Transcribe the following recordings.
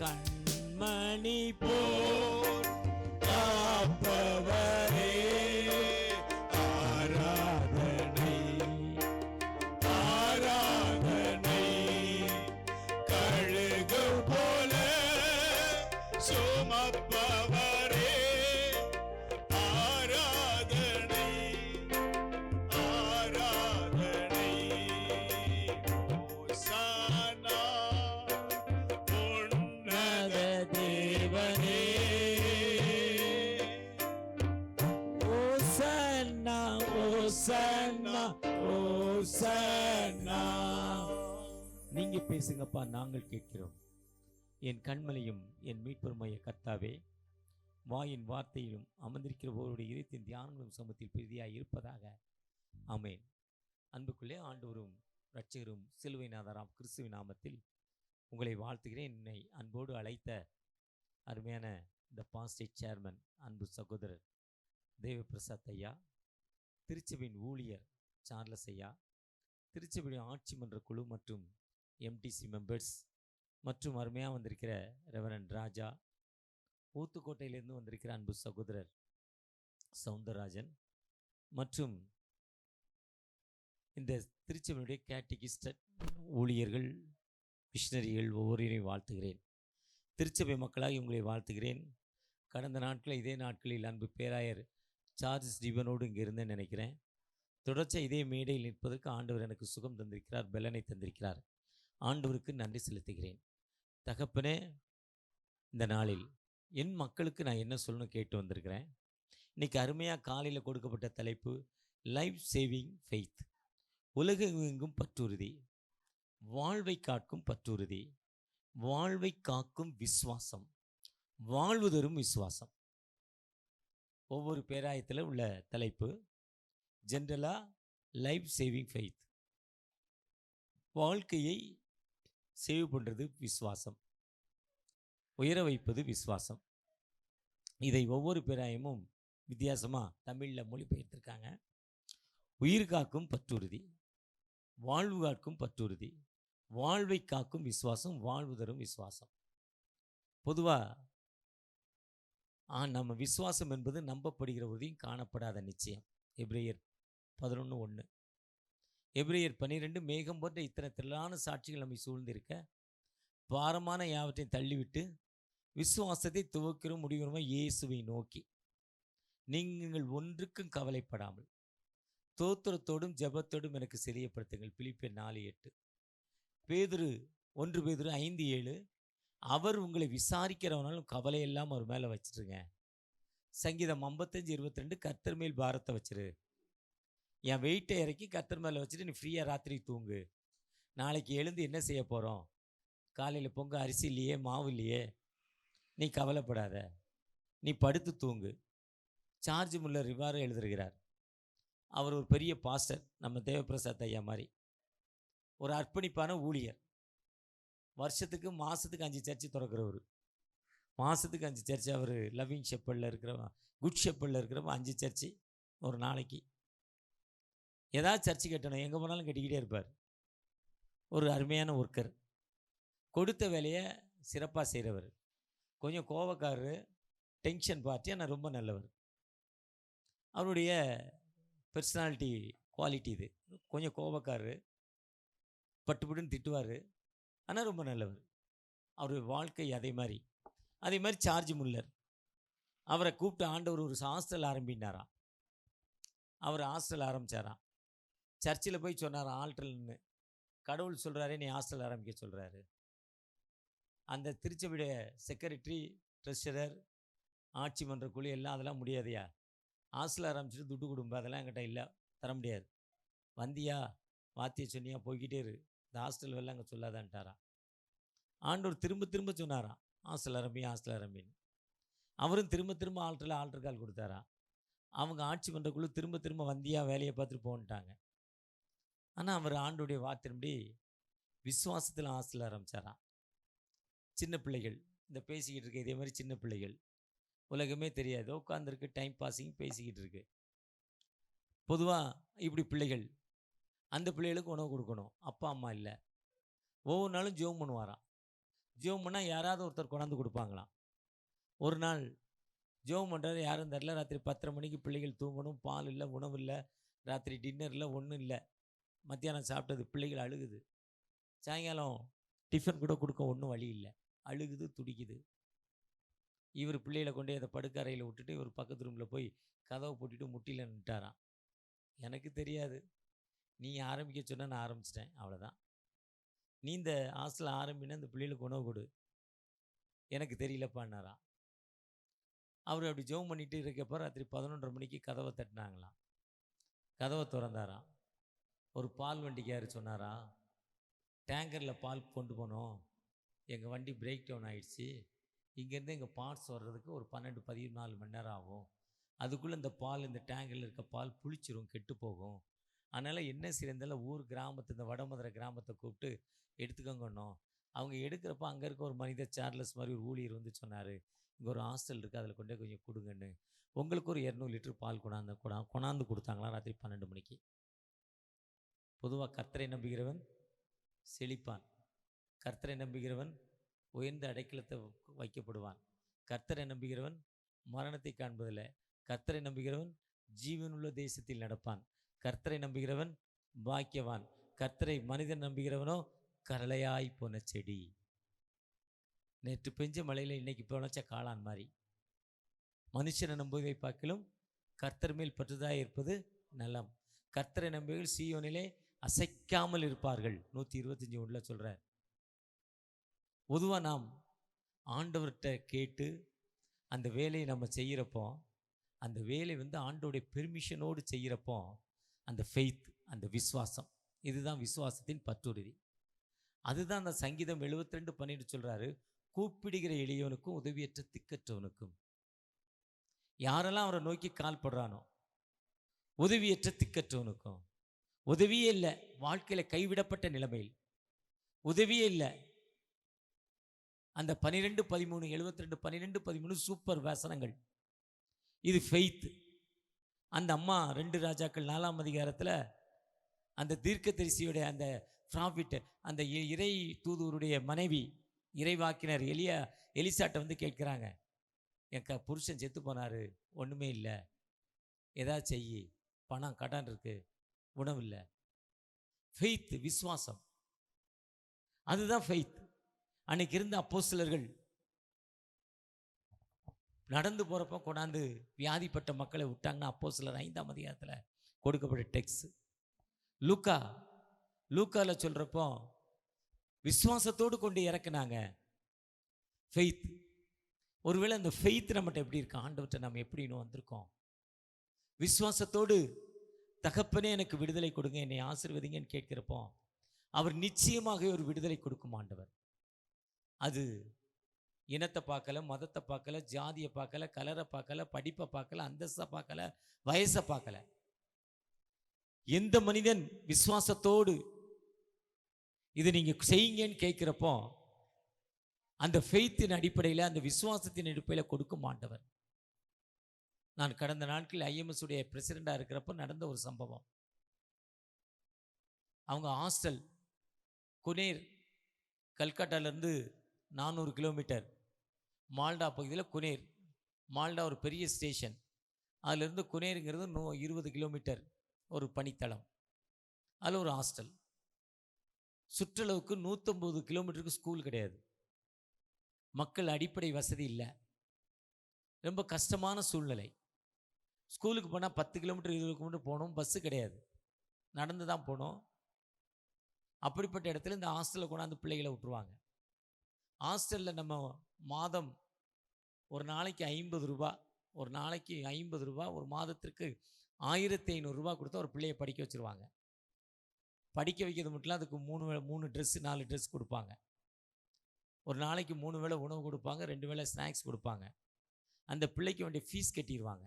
கண்மணி போல் காப்பவரே ஆராதனை ஆராதனை. கழுகு போல சுமப்பவரே ஆராதனை ஆராதனை. ஓசானா உன்னத தேவனே. ஓசானா ஓசானா ஓசானா. நீங்க பேசுங்கப்பா, நாங்கள் கேட்கிறோம். என் கண்மலையும் என் மீட்பருமாய கர்த்தாவே, வாயின் வார்த்தையிலும் அமர்ந்திருக்கிறவருடைய இதயத்தின் தியானங்களும் சமூகத்தில் பிரீதியாய் இருப்பதாக. ஆமென். அன்புக்குள்ளே ஆண்டவரும் இரட்சகரும் சிலுவைநாதராம் கிறிஸ்துவின் நாமத்தில் உங்களை வாழ்த்துகிறேன். என்னை அன்போடு அழைத்த அருமையான இந்த பாஸ்டேட் சேர்மன் அன்பு சகோதரர் தேவபிரசாத் ஐயா, திருச்சபையின் ஊழியர் சார்லஸ் ஐயா, திருச்சபையின் ஆட்சி மன்ற குழு மற்றும் எம்டிசி மெம்பர்ஸ் மற்றும் அருமையாக வந்திருக்கிற ரெவரண்ட் ராஜா, ஊத்துக்கோட்டையிலிருந்து வந்திருக்கிற அன்பு சகோதரர் சவுந்தரராஜன் மற்றும் இந்த திருச்சபையுடைய கேட்டிகிஸ்ட் ஊழியர்கள், மிஷனரிகள் ஒவ்வொருவரையும் வாழ்த்துகிறேன். திருச்சபை மக்களாக உங்களை வாழ்த்துகிறேன். கடந்த நாட்களில் இதே நாட்களில் அன்பு பேராயர் சார்ஜஸ் டிபனோடு இங்கே இருந்தேன்னு நினைக்கிறேன். தொடர்ச்சியாக இதே மேடையில் நிற்பதற்கு ஆண்டவர் எனக்கு சுகம் தந்திருக்கிறார், பலனை தந்திருக்கிறார். ஆண்டவருக்கு நன்றி செலுத்துகிறேன். தகப்பனே, இந்த நாளில் என் மக்களுக்கு நான் என்ன சொல்லணும் கேட்டு வந்திருக்கிறேன். இன்றைக்கி அருமையாக காலையில் கொடுக்கப்பட்ட தலைப்பு லைஃப் சேவிங் ஃபெய்த். உலகெங்கும் பற்றுறுதி, வாழ்வை காக்கும் பற்றுறுதி, வாழ்வை காக்கும் விசுவாசம், வாழ்வு தரும் விசுவாசம். ஒவ்வொரு பேராயத்தில் உள்ள தலைப்பு ஜென்ரலாக லைஃப் சேவிங் ஃபெய்த். வாழ்க்கையை சேவ் பண்ணுறது விசுவாசம், உயர வைப்பது விசுவாசம். இதை ஒவ்வொரு பேராயமும் வித்தியாசமாக தமிழில் மொழிபெயர்த்திருக்காங்க. உயிர் காக்கும் பற்றுறுதி, வாழ்வு காக்கும் பற்றுறுதி, வாழ்வை காக்கும் விசுவாசம், வாழ்வு தரும் விசுவாசம். பொதுவாக நம்ம விசுவாசம் என்பது நம்பப்படுகிற உறுதியும் காணப்படாத நிச்சயம். எபிரேயர் 11:1. எபிரேயர் 12 மேகம் போன்ற இத்தனை திரளான சாட்சிகள் நம்மை சூழ்ந்திருக்க பாரமான யாவற்றையும் தள்ளிவிட்டு விசுவாசத்தை துவக்கிறோம் முடிவுறோம் இயேசுவை நோக்கி நீங்கள் ஒன்றுக்கும் கவலைப்படாமல் தோத்திரத்தோடும் ஜெபத்தோடும் எனக்கு தெரியப்படுத்துங்கள். பிலிப்பியர் 4:8. பேதுரு 1 பேதுரு 5:7. அவர் உங்களை விசாரிக்கிறவனாலும் கவலையெல்லாம் அவர் மேலே வச்சுருங்க. சங்கீதம் 55:22. கர்த்தர் மேல் பாரத்தை வச்சிரு. என் வெயிட்டை இறக்கி கர்த்தர் மேலே வச்சுட்டு நீ ஃப்ரீயாக ராத்திரி தூங்கு. நாளைக்கு எழுந்து என்ன செய்ய போகிறோம்? காலையில் பொங்க அரிசி இல்லையே, மாவு இல்லையே, நீ கவலைப்படாத, நீ படுத்து தூங்கு. சார்ஜ் முல்லர் இவ்வாறு எழுதுகிறார். அவர் ஒரு பெரிய பாஸ்டர், நம்ம தேவபிரசாத் ஐயா மாதிரி ஒரு அர்ப்பணிப்பான ஊழியர். வருஷத்துக்கு மாதத்துக்கு 5 சர்ச்சு திறக்கிறவர். மாதத்துக்கு 5 சர்ச்சு. அவர் லவ்விங் ஷெப்பர்டில் இருக்கிறவ, குட் ஷெப்பர்டில் இருக்கிறவ 5 சர்ச்சு ஒரு நாளைக்கு. ஏதாவது சர்ச்சு கட்டணும், எங்கே போனாலும் கட்டிக்கிட்டே இருப்பார். ஒரு அருமையான ஒர்க்கர், கொடுத்த வேலையை சிறப்பாக செய்கிறவர். கொஞ்சம் கோபக்காரர், டென்ஷன் பார்ட்டி, ஆனால் ரொம்ப நல்லவர். அவருடைய பர்சனாலிட்டி குவாலிட்டி இது. கொஞ்சம் கோபக்காரர், பட்டுப்பட்டுன்னு திட்டுவார், ஆனால் ரொம்ப நல்லவர். அவருடைய வாழ்க்கை அதே மாதிரி சார்ஜ் முல்லர். அவரை கூப்பிட்டு ஆண்டவர் ஒரு ஹாஸ்டல் ஆரம்பினாராம். அவர் ஹாஸ்டல் ஆரம்பித்தாராம். சர்ச்சில் போய் சொன்னாராம், ஆல்டர்ன்னு கடவுள் சொல்கிறாரே நீ ஹாஸ்டல் ஆரம்பிக்க சொல்கிறாரு. அந்த திருச்சபையுடைய செக்ரட்டரி, ட்ரெஷரர், ஆட்சி மன்ற குழு எல்லாம் அதெல்லாம் முடியாதையா, ஹாஸ்டல் ஆரம்பிச்சுட்டு துட்டு கொடும்ப, அதெல்லாம் என்கிட்ட இல்லை, தர முடியாது. வந்தியா, வாத்திய சொன்னியா, போய்கிட்டே இரு, இந்த ஹாஸ்டல் வெல்லாம் அங்கே சொல்லாதான்ட்டாராம். ஆண்டவர் திரும்ப திரும்ப சொன்னாராம், ஹாஸ்டல் ஆரம்பி, ஹாஸ்டல் ஆரம்பின்னு. அவரும் திரும்ப திரும்ப ஆல்டர் கால் கொடுத்தாராம். அவங்க ஆட்சி மன்ற குழு திரும்ப திரும்ப வந்தியா, வேலையை பார்த்துட்டு போன்ட்டாங்க. ஆனால் அவர் ஆண்டோடைய வார்த்தையின்படி விசுவாசத்தில் ஹாஸ்டல் ஆரம்பித்தாராம். சின்ன பிள்ளைகள் இந்த பேசிக்கிட்டு இருக்கு, இதே மாதிரி சின்ன பிள்ளைகள், உலகமே தெரியாது, உட்காந்துருக்கு, டைம் பாஸிங் பேசிக்கிட்டு இருக்கு. பொதுவாக இப்படி பிள்ளைகள், அந்த பிள்ளைகளுக்கு உணவு கொடுக்கணும், அப்பா அம்மா இல்லை. ஒவ்வொரு நாளும் ஜெபம் பண்ணுவாராம். ஜெபம் பண்ணால் யாராவது ஒருத்தர் கொண்டாந்து கொடுப்பாங்களாம். ஒரு நாள் ஜெபம் பண்ணுறாரு, யாரும் தரல. ராத்திரி 10:30 மணிக்கு பிள்ளைகள் தூங்கணும், பால் இல்லை, உணவு இல்லை, ராத்திரி டின்னர் இல்லை, ஒன்றும் இல்லை. மத்தியானம் சாப்பிட்டது, பிள்ளைகள் அழுகுது. சாயங்காலம் டிஃபன் கூட கொடுக்க ஒன்றும் வழி இல்லை, அழுகுது, துடிக்குது. இவர் பிள்ளைகளை கொண்டு அதை படுக்க அறையில் விட்டுட்டு இவர் பக்கத்து ரூமில் போய் கதவை போட்டுட்டு முட்டியில் நின்ட்டாராம். எனக்கு தெரியாது, நீ ஆரம்பிக்க சொன்ன, நான் ஆரம்பிச்சிட்டேன், அவ்வளோதான். நீ இந்த ஹாஸ்டலில் ஆரம்பினா இந்த பிள்ளைகளுக்கு உணவு கொடு, எனக்கு தெரியலப்பான்னாராம். அவர் அப்படி ஜெபம் பண்ணிட்டு இருக்கப்போ ராத்திரி 11:30 மணிக்கு கதவை தட்டினாங்களாம். கதவை திறந்தாராம். ஒரு பால் வண்டிக்காரு சொன்னாரா, டேங்கரில் பால் கொண்டு போனோம், எங்கள் வண்டி பிரேக் டவுன் ஆகிடுச்சு, இங்கேருந்து எங்கள் பார்ட்ஸ் வர்றதுக்கு ஒரு 12-14 மணி நேரம் ஆகும், அதுக்குள்ளே இந்த பால், இந்த டேங்கரில் இருக்க பால் புளிச்சிரும், கெட்டு போகும், அதனால் என்ன செய்யறதால ஊர் கிராமத்து, இந்த வடமதுரை கிராமத்தை கூப்பிட்டு எடுத்துக்கோங்கன்னோம். அவங்க எடுக்கிறப்ப அங்கே இருக்க ஒரு மனிதர், சார்லஸ் மாதிரி ஒரு ஊழியர் வந்து சொன்னார், இங்கே ஒரு ஹாஸ்டல் இருக்குது, அதில் கொண்டே கொஞ்சம் கொடுங்கன்னு. உங்களுக்கு ஒரு 200 லிட்டர் பால் கொண்டாந்து கொடுத்தாங்களாம் ராத்திரி 12 மணிக்கு. பொதுவாக கர்த்தரை நம்புகிறவன் செழிப்பான், கர்த்தரை நம்புகிறவன் உயர்ந்த அடைக்கலத்தை வைக்கப்படுவான், கர்த்தரை நம்புகிறவன் மரணத்தை காண்பதில்லை, கர்த்தரை நம்புகிறவன் ஜீவனுள்ள தேசத்தில் நடப்பான், கர்த்தரை நம்புகிறவன் பாக்கியவான், கர்த்தரை மனிதன் நம்புகிறவனோ கரளையாய் போன செடி. நேற்று பெஞ்ச மழையில் இன்னைக்கு போனச்ச காளான் மாதிரி. மனுஷனை நம்புவதை பார்க்கலும் கர்த்தர் மேல் பற்றுதாய் இருப்பது நலம். கர்த்தரை நம்பிகள் சீயோனிலே அசைக்காமல் இருப்பார்கள். 125 சொல்கிறார். பொதுவாக நாம் ஆண்டவர்கிட்ட கேட்டு அந்த வேலையை நம்ம செய்கிறப்போ, அந்த வேலை ஆண்டோடைய பெர்மிஷனோடு செய்கிறப்போ, அந்த ஃபெய்த், அந்த விசுவாசம், இதுதான் விசுவாசத்தின் பற்றுறுதி. அதுதான் அந்த சங்கீதம் 72:12 சொல்கிறாரு, கூப்பிடுகிற எளியவனுக்கும் உதவியற்ற திக்கற்றவனுக்கும். யாரெல்லாம் அவரை நோக்கி கால் படுறானோ, உதவியற்ற திக்கற்றவனுக்கும், உதவியே இல்லை, வாழ்க்கையில் கைவிடப்பட்ட நிலைமையில் உதவியே இல்லை. அந்த 12:13 72 12:13 சூப்பர் வசனங்கள். இது ஃபெய்த். அந்த அம்மா 2 ராஜாக்கள் 4ஆம் அதிகாரத்தில் அந்த தீர்க்கதரிசியுடைய அந்த ப்ராஃபிட், அந்த இறை தூதுவருடைய மனைவி இறைவாக்கினர் எலிசாட்டை கேட்குறாங்க, என் புருஷன் செத்து போனார், ஒன்றுமே இல்லை, ஏதாவது செய்யி, பணம் கடன் இருக்கு, உணவு இல்லை. ஃபெய்த், விசுவாசம், அதுதான் ஃபெய்த். அன்னைக்கு இருந்த அப்போஸ்தலர்கள் நடந்து போகிறப்போ கொண்டாந்து வியாதிப்பட்ட மக்களை விட்டாங்கன்னா, அப்போஸ்தலர் 5ஆம் அதிகாரத்தில் கொடுக்கப்பட்ட டெக்ஸ்ட். லூக்காவில் சொல்கிறப்போ விசுவாசத்தோடு கொண்டு இறக்குனாங்க. ஃபெய்த். ஒருவேளை அந்த ஃபெய்த் நம்மகிட்ட எப்படி இருக்கு, ஆண்டவர்கிட்ட நம்ம எப்படி இன்னும் வந்திருக்கோம்? விசுவாசத்தோடு தகப்பனே எனக்கு விடுதலை கொடுங்க, என்னை ஆசீர்வதிங்கன்னு கேட்கிறப்போ அவர் நிச்சயமாக ஒரு விடுதலை கொடுக்கும் ஆண்டவர். அது இனத்தை பார்க்கல, மதத்தை பார்க்கல, ஜாதியை பார்க்கல, கலரை பார்க்கல, படிப்பை பார்க்கல, அந்தஸ்தை பார்க்கல, வயசை பார்க்கல. எந்த மனிதன் விசுவாசத்தோடு இது நீங்க செய்யுங்கன்னு கேட்கிறப்போ அந்த ஃபெய்த்தின் அடிப்படையில், அந்த விசுவாசத்தின் அடிப்படையில் கொடுக்கும் ஆண்டவர். நான் கடந்த நாட்களில் IMS உடைய பிரசிடெண்டாக இருக்கிறப்போ நடந்த ஒரு சம்பவம். அவங்க ஹாஸ்டல் குனேர், கல்கட்டாலேருந்து 400 கிலோமீட்டர், மால்டா பகுதியில் குனேர். மால்டா ஒரு பெரிய ஸ்டேஷன், அதிலிருந்து குனேருங்கிறது 20 கிலோமீட்டர் ஒரு பணித்தளம். அதில் ஒரு ஹாஸ்டல். சுற்றளவுக்கு 150 கிலோமீட்டருக்கு ஸ்கூல் கிடையாது, மக்கள் அடிப்படை வசதி இல்லை, ரொம்ப கஷ்டமான சூழ்நிலை. ஸ்கூலுக்கு போனால் 10 கிலோமீட்டர் 20 கிலோமீட்டர் போகணும், பஸ்ஸு கிடையாது, நடந்து தான் போகணும். அப்படிப்பட்ட இடத்துல இந்த ஹாஸ்டலில் கொண்டாந்து பிள்ளைகளை விட்டுருவாங்க. ஹாஸ்டலில் நம்ம மாதம் ஒரு நாளைக்கு 50 ரூபா, ஒரு மாதத்திற்கு 1500 ரூபா கொடுத்தா ஒரு பிள்ளையை படிக்க வச்சுருவாங்க. படிக்க வைக்கிறது மட்டும் இல்லை, அதுக்கு 3 ட்ரெஸ்ஸு 4 ட்ரெஸ் கொடுப்பாங்க. ஒரு நாளைக்கு 3 வேளை உணவு கொடுப்பாங்க, 2 வேளை ஸ்நாக்ஸ் கொடுப்பாங்க. அந்த பிள்ளைக்கு வேண்டிய ஃபீஸ் கட்டிடுவாங்க.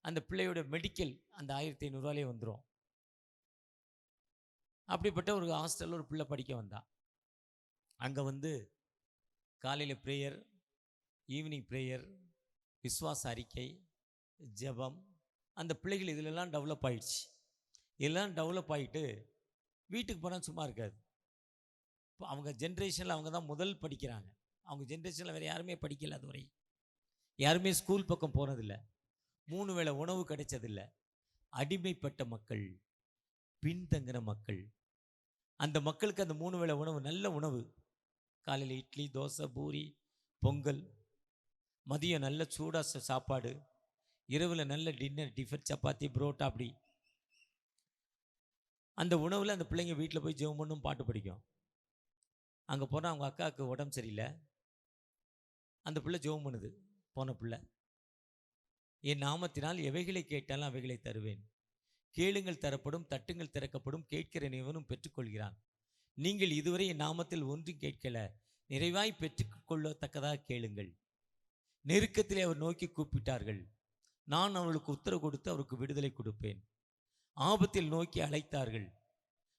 அந்த பிள்ளையோட மெடிக்கல் அந்த 1500 ரூபாயிலே வந்துடும். அப்படிப்பட்ட ஒரு ஹாஸ்டலில் ஒரு பிள்ளை படிக்க வந்தா. அங்கே காலையில் ப்ரேயர், ஈவினிங் ப்ரேயர், விசுவாச அறிக்கை, ஜெபம். அந்த பிள்ளைகள் இதிலெல்லாம் டெவலப் ஆகிடுச்சு. எல்லாம் டெவலப் ஆகிட்டு வீட்டுக்கு போனால் சும்மா இருக்காது. இப்போ அவங்க ஜென்ரேஷனில் அவங்க தான் முதல் படிக்கிறாங்க. அவங்க ஜென்ரேஷனில் வேறு யாருமே படிக்கல அதுவரை. யாருமே ஸ்கூல் பக்கம் போனதில்லை. 3 வேளை உணவு கிடைச்சதில்ல. அடிமைப்பட்ட மக்கள், பின்தங்கின மக்கள். அந்த மக்களுக்கு அந்த 3 வேளை உணவு நல்ல உணவு. காலையில் இட்லி, தோசை, பூரி, பொங்கல். மதியம் நல்ல சூடாக சாப்பாடு. இரவில் நல்ல டின்னர், டிஃபன், சப்பாத்தி, புரோட்டா. அப்படி அந்த உணவில் அந்த பிள்ளைங்க வீட்டில் போய் ஜெபம் பண்ணும், பாட்டு படிக்கும். அங்கே போனால் அவங்க அக்காவுக்கு உடம்பு சரியில்லை. அந்த பிள்ளை ஜெபம் பண்ணுது. போன பிள்ளை, என் நாமத்தினால் எவைகளை கேட்டாலும் அவைகளை தருவேன். கேளுங்கள் தரப்படும், தட்டுங்கள் திறக்கப்படும், கேட்கிற எவனும் பெற்றுக்கொள்கிறான். நீங்கள் இதுவரை என் நாமத்தில் ஒன்றும் கேட்கல, நிறைவாய் பெற்றுக்கொள்ளத்தக்கதாக கேளுங்கள். நெருக்கத்திலே அவர் நோக்கி கூப்பிட்டார்கள், நான் அவர்களுக்கு உத்தரவு கொடுத்து அவருக்கு விடுதலை கொடுப்பேன். ஆபத்தில் நோக்கி அழைத்தார்கள்,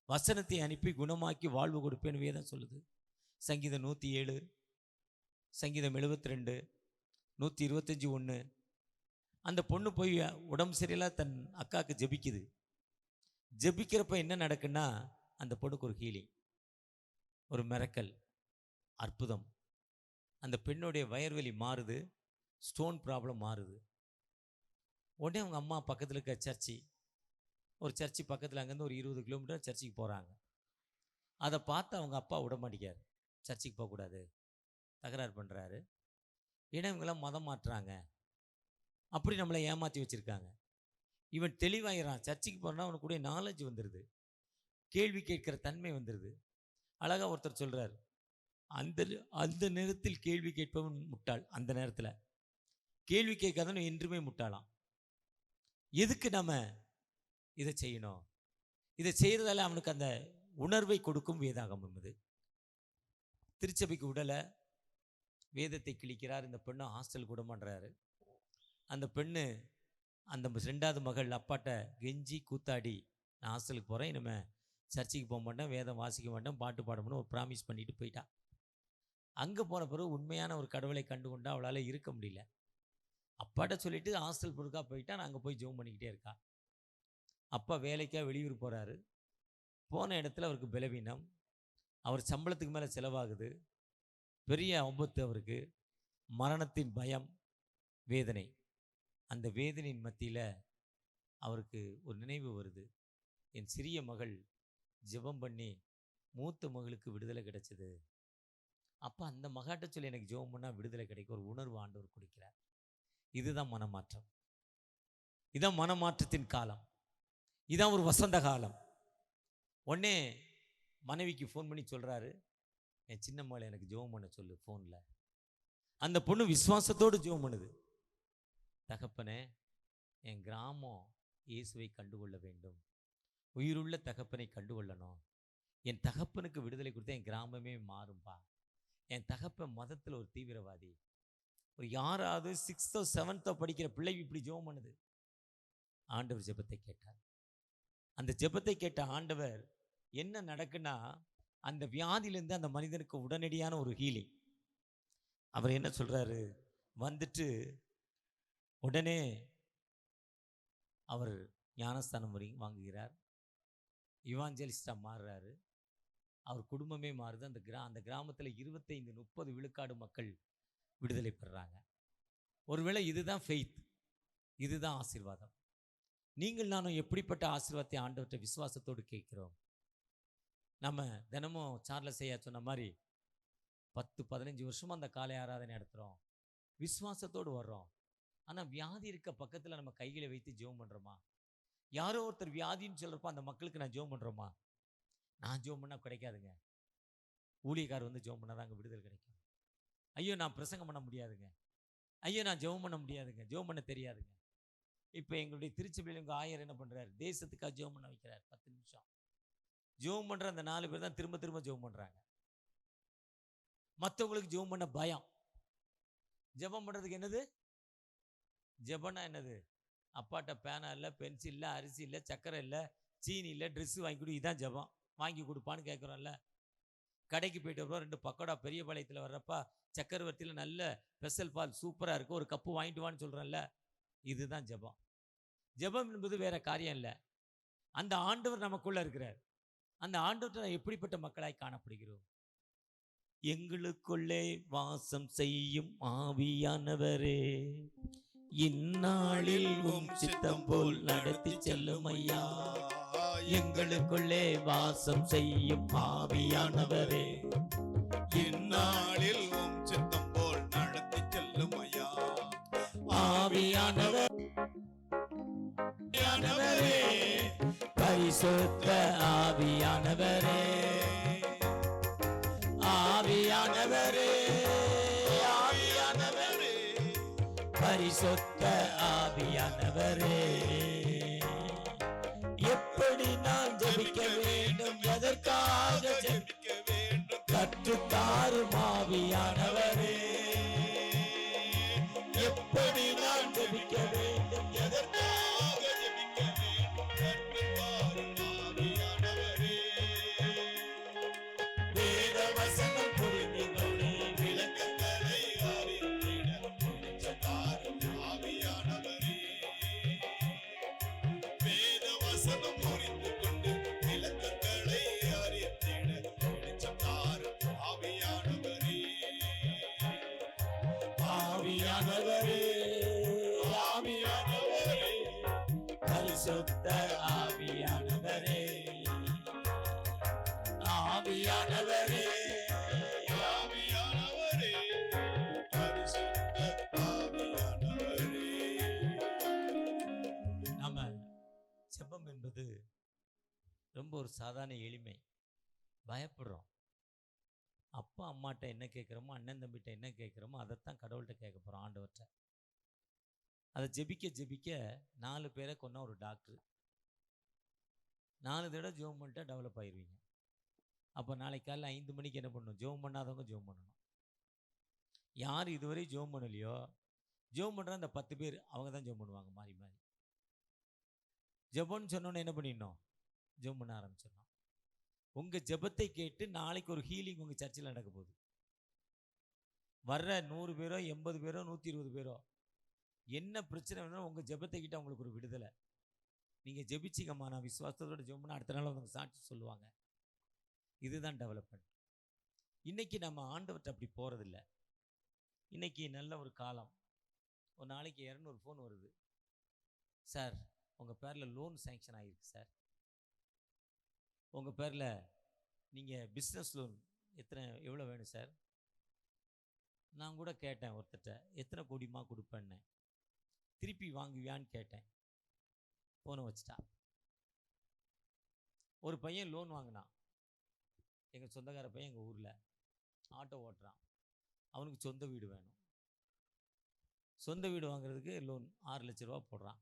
வசனத்தை அனுப்பி குணமாக்கி வாழ்வு கொடுப்பேன் வேதம் சொல்லுது. சங்கீதம் 107, சங்கீதம் 72, 125, 1. அந்த பொண்ணு போய் உடம்பு சரியில்லை தன் அக்காவுக்கு ஜெபிக்குது. ஜெபிக்கிறப்ப என்ன நடக்குன்னா, அந்த பொண்ணுக்கு ஒரு ஹீலிங், ஒரு மிரக்கல், அற்புதம். அந்த பெண்ணுடைய வயர்வலி மாறுது, ஸ்டோன் ப்ராப்ளம் மாறுது. உடனே அவங்க அம்மா பக்கத்தில் இருக்க சர்ச்சு, ஒரு சர்ச்சு பக்கத்தில், அங்கேருந்து ஒரு 20 கிலோமீட்டர் சர்ச்சுக்கு போகிறாங்க. அதை பார்த்து அவங்க அப்பா விட மாட்டேங்கார். சர்ச்சுக்கு போகக்கூடாது, தகராறு பண்ணுறாரு. ஏன்னா இவங்கெல்லாம் மதம் மாற்றுறாங்க, அப்படி நம்மளை ஏமாற்றி வச்சுருக்காங்க. இவன் தெளிவாகிறான். சர்ச்சுக்கு போனால் அவனுக்கு கூட நாலேஜ் வந்துடுது, கேள்வி கேட்கிற தன்மை வந்துடுது. அழகாக ஒருத்தர் சொல்கிறார், அந்த அந்த நேரத்தில் கேள்வி கேட்பவன் முட்டாள். அந்த நேரத்தில் கேள்வி கேட்காதவன் என்றுமே முட்டாளாம். எதுக்கு நம்ம இதை செய்யணும்? இதை செய்கிறதால அவனுக்கு அந்த உணர்வை கொடுக்கும் வேதாகமம். இது திருச்சபைக்கு விடலை, வேதத்தை கிழிக்கிறார். இந்த பெண்ணை ஹாஸ்டல் கூட பண்ணுறாரு. அந்த பெண்ணு அந்த 2வது மகள் அப்பாட்ட கெஞ்சி கூத்தாடி, நான் ஹாஸ்டலுக்கு போகிறேன், இனிமேல் சர்ச்சுக்கு போக மாட்டேன், வேதம் வாசிக்க மாட்டேன், பாட்டு பாடணும்னு ஒரு ப்ராமிஸ் பண்ணிட்டு போயிட்டா. அங்கே போன பிறகு உண்மையான ஒரு கடவுளை கண்டு கொண்டா அவளால் இருக்க முடியல. அப்பாட்ட சொல்லிட்டு ஹாஸ்டல் பொருக்கா போயிட்டா, நான் அங்கே போய் ஜெபம் பண்ணிக்கிட்டே இருக்கா. அப்பா வேலைக்காக வெளியூர் போகிறாரு. போன இடத்துல அவருக்கு பலவீனம், அவர் சம்பளத்துக்கு மேலே செலவாகுது, பெரிய ஆபத்து அவருக்கு, மரணத்தின் பயம், வேதனை. அந்த வேதனையின் மத்தியில் அவருக்கு ஒரு நினைவு வருது, என் சிறிய மகள் ஜெபம் பண்ணி மூத்த மகளுக்கு விடுதலை கிடைச்சது. அப்போ அந்த மகாட்ட சொல்லி எனக்கு ஜெபம் பண்ணால் விடுதலை கிடைக்கும், ஒரு உணர்வு ஆண்டவர் கொடுக்கிறார். இதுதான் மனமாற்றம். இதான் மனமாற்றத்தின் காலம். இதான் ஒரு வசந்த காலம். உடனே மனைவிக்கு ஃபோன் பண்ணி சொல்கிறாரு, என் சின்ன மகளை எனக்கு ஜெபம் பண்ண சொல்லு ஃபோனில். அந்த பொண்ணு விசுவாசத்தோடு ஜெபம் பண்ணுது. தகப்பனே, என் கிராமம் இயேசுவை கண்டுகொள்ள வேண்டும், உயிருள்ள தகப்பனை கண்டுகொள்ளணும். என் தகப்பனுக்கு விடுதலை கொடுத்தா என் கிராமமே மாறும்பா. என் தகப்பன் மதத்தில் ஒரு தீவிரவாதி. ஒரு யாராவது 6th or 7th படிக்கிற பிள்ளை இப்படி ஜெபம் பண்ணுது. ஆண்டவர் ஜெபத்தை கேட்டார். அந்த ஜெபத்தை கேட்ட ஆண்டவர் என்ன நடக்குன்னா, அந்த வியாதியிலேருந்து அந்த மனிதனுக்கு உடனடியான ஒரு ஹீலிங். அவர் என்ன சொல்கிறாரு, வந்துட்டு உடனே அவர் ஞானஸ்தானம் வாங்குகிறார், இவாஞ்சலிஸ்டாக மாறுறாரு, அவர் குடும்பமே மாறுது. அந்த கிராமத்தில் 25-30 விழுக்காடு மக்கள் விடுதலை பெறுறாங்க. ஒருவேளை இதுதான் ஃபெய்த், இதுதான் ஆசீர்வாதம். நீங்கள் நானும் எப்படிப்பட்ட ஆசீர்வாதத்தை ஆண்டவர்கிட்ட விசுவாசத்தோடு கேட்கிறோம்? நம்ம தினமும் சார்லஸ் ஐயா சொன்ன மாதிரி 10-15 வருஷமாக அந்த காலை ஆராதனை நடத்துகிறோம், விசுவாசத்தோடு வர்றோம். ஆனால் வியாதி இருக்க பக்கத்தில் நம்ம கைகளை வைத்து ஜெபம் பண்ணுறோமா? யாரோ ஒருத்தர் வியாதின்னு சொல்கிறப்ப அந்த மக்களுக்கு நான் ஜெபம் பண்ணுறோமா? நான் ஜெபம் பண்ணால் கிடைக்காதுங்க, ஊழியக்காரர் வந்து ஜெபம் பண்ணால் தாங்க விடுதலை கிடைக்கும். ஐயோ நான் பிரசங்கம் பண்ண முடியாதுங்க, ஐயோ நான் ஜெபம் பண்ண முடியாதுங்க, ஜெபம் பண்ண தெரியாதுங்க. இப்போ எங்களுடைய திருச்சபையில் எங்கள் ஆயர் என்ன பண்ணுறாரு, தேசத்துக்காக ஜெபம் பண்ண வைக்கிறார். 10 நிமிஷம் ஜெபம் பண்ணுற அந்த 4 பேர் தான் திரும்ப திரும்ப ஜெபம் பண்ணுறாங்க. மற்றவங்களுக்கு ஜெபம் பண்ண பயம். ஜெபம் பண்ணுறதுக்கு என்னது? ஜெபம்னா என்னது? அப்பாட்ட பேனா இல்லை, பென்சில் இல்லை, அரிசி இல்லை, சக்கரை இல்லை, சீனி இல்லை, ட்ரெஸ்ஸு வாங்கி கொடு, இதுதான் ஜெபம். வாங்கி கொடுப்பான்னு கேட்குறோம்ல. கடைக்கு போயிட்டு வர்றோம், 2 பக்கோடா பெரிய பாளையத்தில் வர்றப்பா சக்கரவர்த்தியில் நல்ல ஸ்பெஷல் பால் சூப்பராக இருக்குது, ஒரு கப்பு வாங்கிட்டு வான்னு சொல்கிறேன்ல. இதுதான் ஜெபம். ஜெபம் என்பது வேற காரியம் இல்லை. அந்த ஆண்டவர் நமக்குள்ளே இருக்கிறார். அந்த ஆண்டவர்கிட்ட எப்படிப்பட்ட மக்களாய் காணப்படுகிறோம்? எங்களுக்குள்ளே வாசம் செய்யும் ஆவியானவரே, இந்நாளில் உம் சித்தம் போல் நடத்தி செல்லும் ஐயா. எங்களுக்குள்ளே வாசம் செய்யும் ஆவியானவரே, இந்நாளில் உம் சித்தம் போல் நடத்தி செல்லும் ஐயா. ஆவியானவரே, பரிசுத்த ஆவியானவரே, ஆவியானவரே, ஆவியானவரே, பரிசுத்த ஆவியானவரே, எப்படி நான் ஜெபிக்க வேண்டும், எதற்காக ஜெபிக்க வேண்டும், கற்றுத்தாரும் ஆவியானவரே, எப்படி நான் ஜெபிக்க வேண்டும், எதற்காக ஜெபிக்க வேண்டும், கற்றுத்தாரும் ஆவியானவரே. வேத வசனம் புரிந்து கொண்டு விளக்கங்களை அறிந்திட வெளிச்சத்தாரும் ஆவியானவரே. வேத வசனம் புரிந்து கொண்டு விளக்கங்களை அறிந்திட வெளிச்சத்தாரும் ஆவியானவரே. ஆவியானவரே, ஆவியானவரே, பரிசுத்த ஆவியானவரே, ஆவியானவரே, ஆவியானவரே, பரிசுத்த ஆவியானவரே. நம்ம ஜெபம் என்பது ரொம்ப ஒரு சாதாரண எளிமை. பயப்படுறோம். அப்பா அம்மாட்ட என்ன கேட்குறோமோ, அண்ணன் தம்பிட்ட என்ன கேட்குறோமோ அதைத்தான் கடவுள்கிட்ட கேட்க போகிறோம், ஆண்டவர்கிட்ட. அதை ஜெபிக்க ஜெபிக்க 4 பேரை கொன்ன ஒரு டாக்டர் 4 தடவை ஜெபம் பண்ணிட்டா டெவலப் ஆயிடுவீங்க. அப்போ நாளைக்கு காலையில் 5 மணிக்கு என்ன பண்ணணும்? ஜெபம் பண்ணாதவங்க ஜெபம் பண்ணணும். யார் இதுவரை ஜெபம் பண்ணலையோ, ஜெபம் பண்ணுற அந்த 10 பேர் அவங்க தான் ஜெபம் பண்ணுவாங்க மாறி மாறி. ஜெபம்னு சொன்னோன்னே என்ன பண்ணிடணும்? ஜெபம் பண்ண ஆரம்பிச்சிடணும். உங்கள் ஜெபத்தை கேட்டு நாளைக்கு ஒரு ஹீலிங் உங்கள் சர்ச்சில் நடக்க போகுது. வர்ற 100 பேரோ 80 பேரோ 120 பேரோ என்ன பிரச்சனை வேணும், உங்கள் ஜெபத்தை கிட்ட அவங்களுக்கு ஒரு விடுதலை. நீங்கள் ஜெபிச்சிங்கம்மா, நான் விசுவாசத்தோட ஜெபம் பண்ண அடுத்த நாள் அவங்க சாட்சி சொல்லுவாங்க. இதுதான் டெவலப்மெண்ட். இன்றைக்கி நம்ம ஆண்டவர்கிட்ட அப்படி போகிறதில்ல. இன்றைக்கி நல்ல ஒரு காலம். ஒரு நாளைக்கு 200 ஃபோன் வருது. சார், உங்கள் பேரில் லோன் சேங்ஷன் ஆகிருக்கு சார். உங்கள் பேரில் நீங்கள் பிஸ்னஸ் லோன் எவ்வளோ வேணும் சார்? நான் கூட கேட்டேன் ஒருத்தட்ட, எத்தனை கோடிமா கொடுப்பேன்னு. திருப்பி வாங்குவியான்னு கேட்டேன். ஃபோனை வச்சுட்டா. ஒரு பையன் லோன் வாங்கினான். எங்கள் சொந்தக்கார பையன் எங்கள் ஊரில் ஆட்டோ ஓட்டுறான். அவனுக்கு சொந்த வீடு வேணும். சொந்த வீடு வாங்குறதுக்கு லோன் 6 லட்ச ரூபா போடுறான்.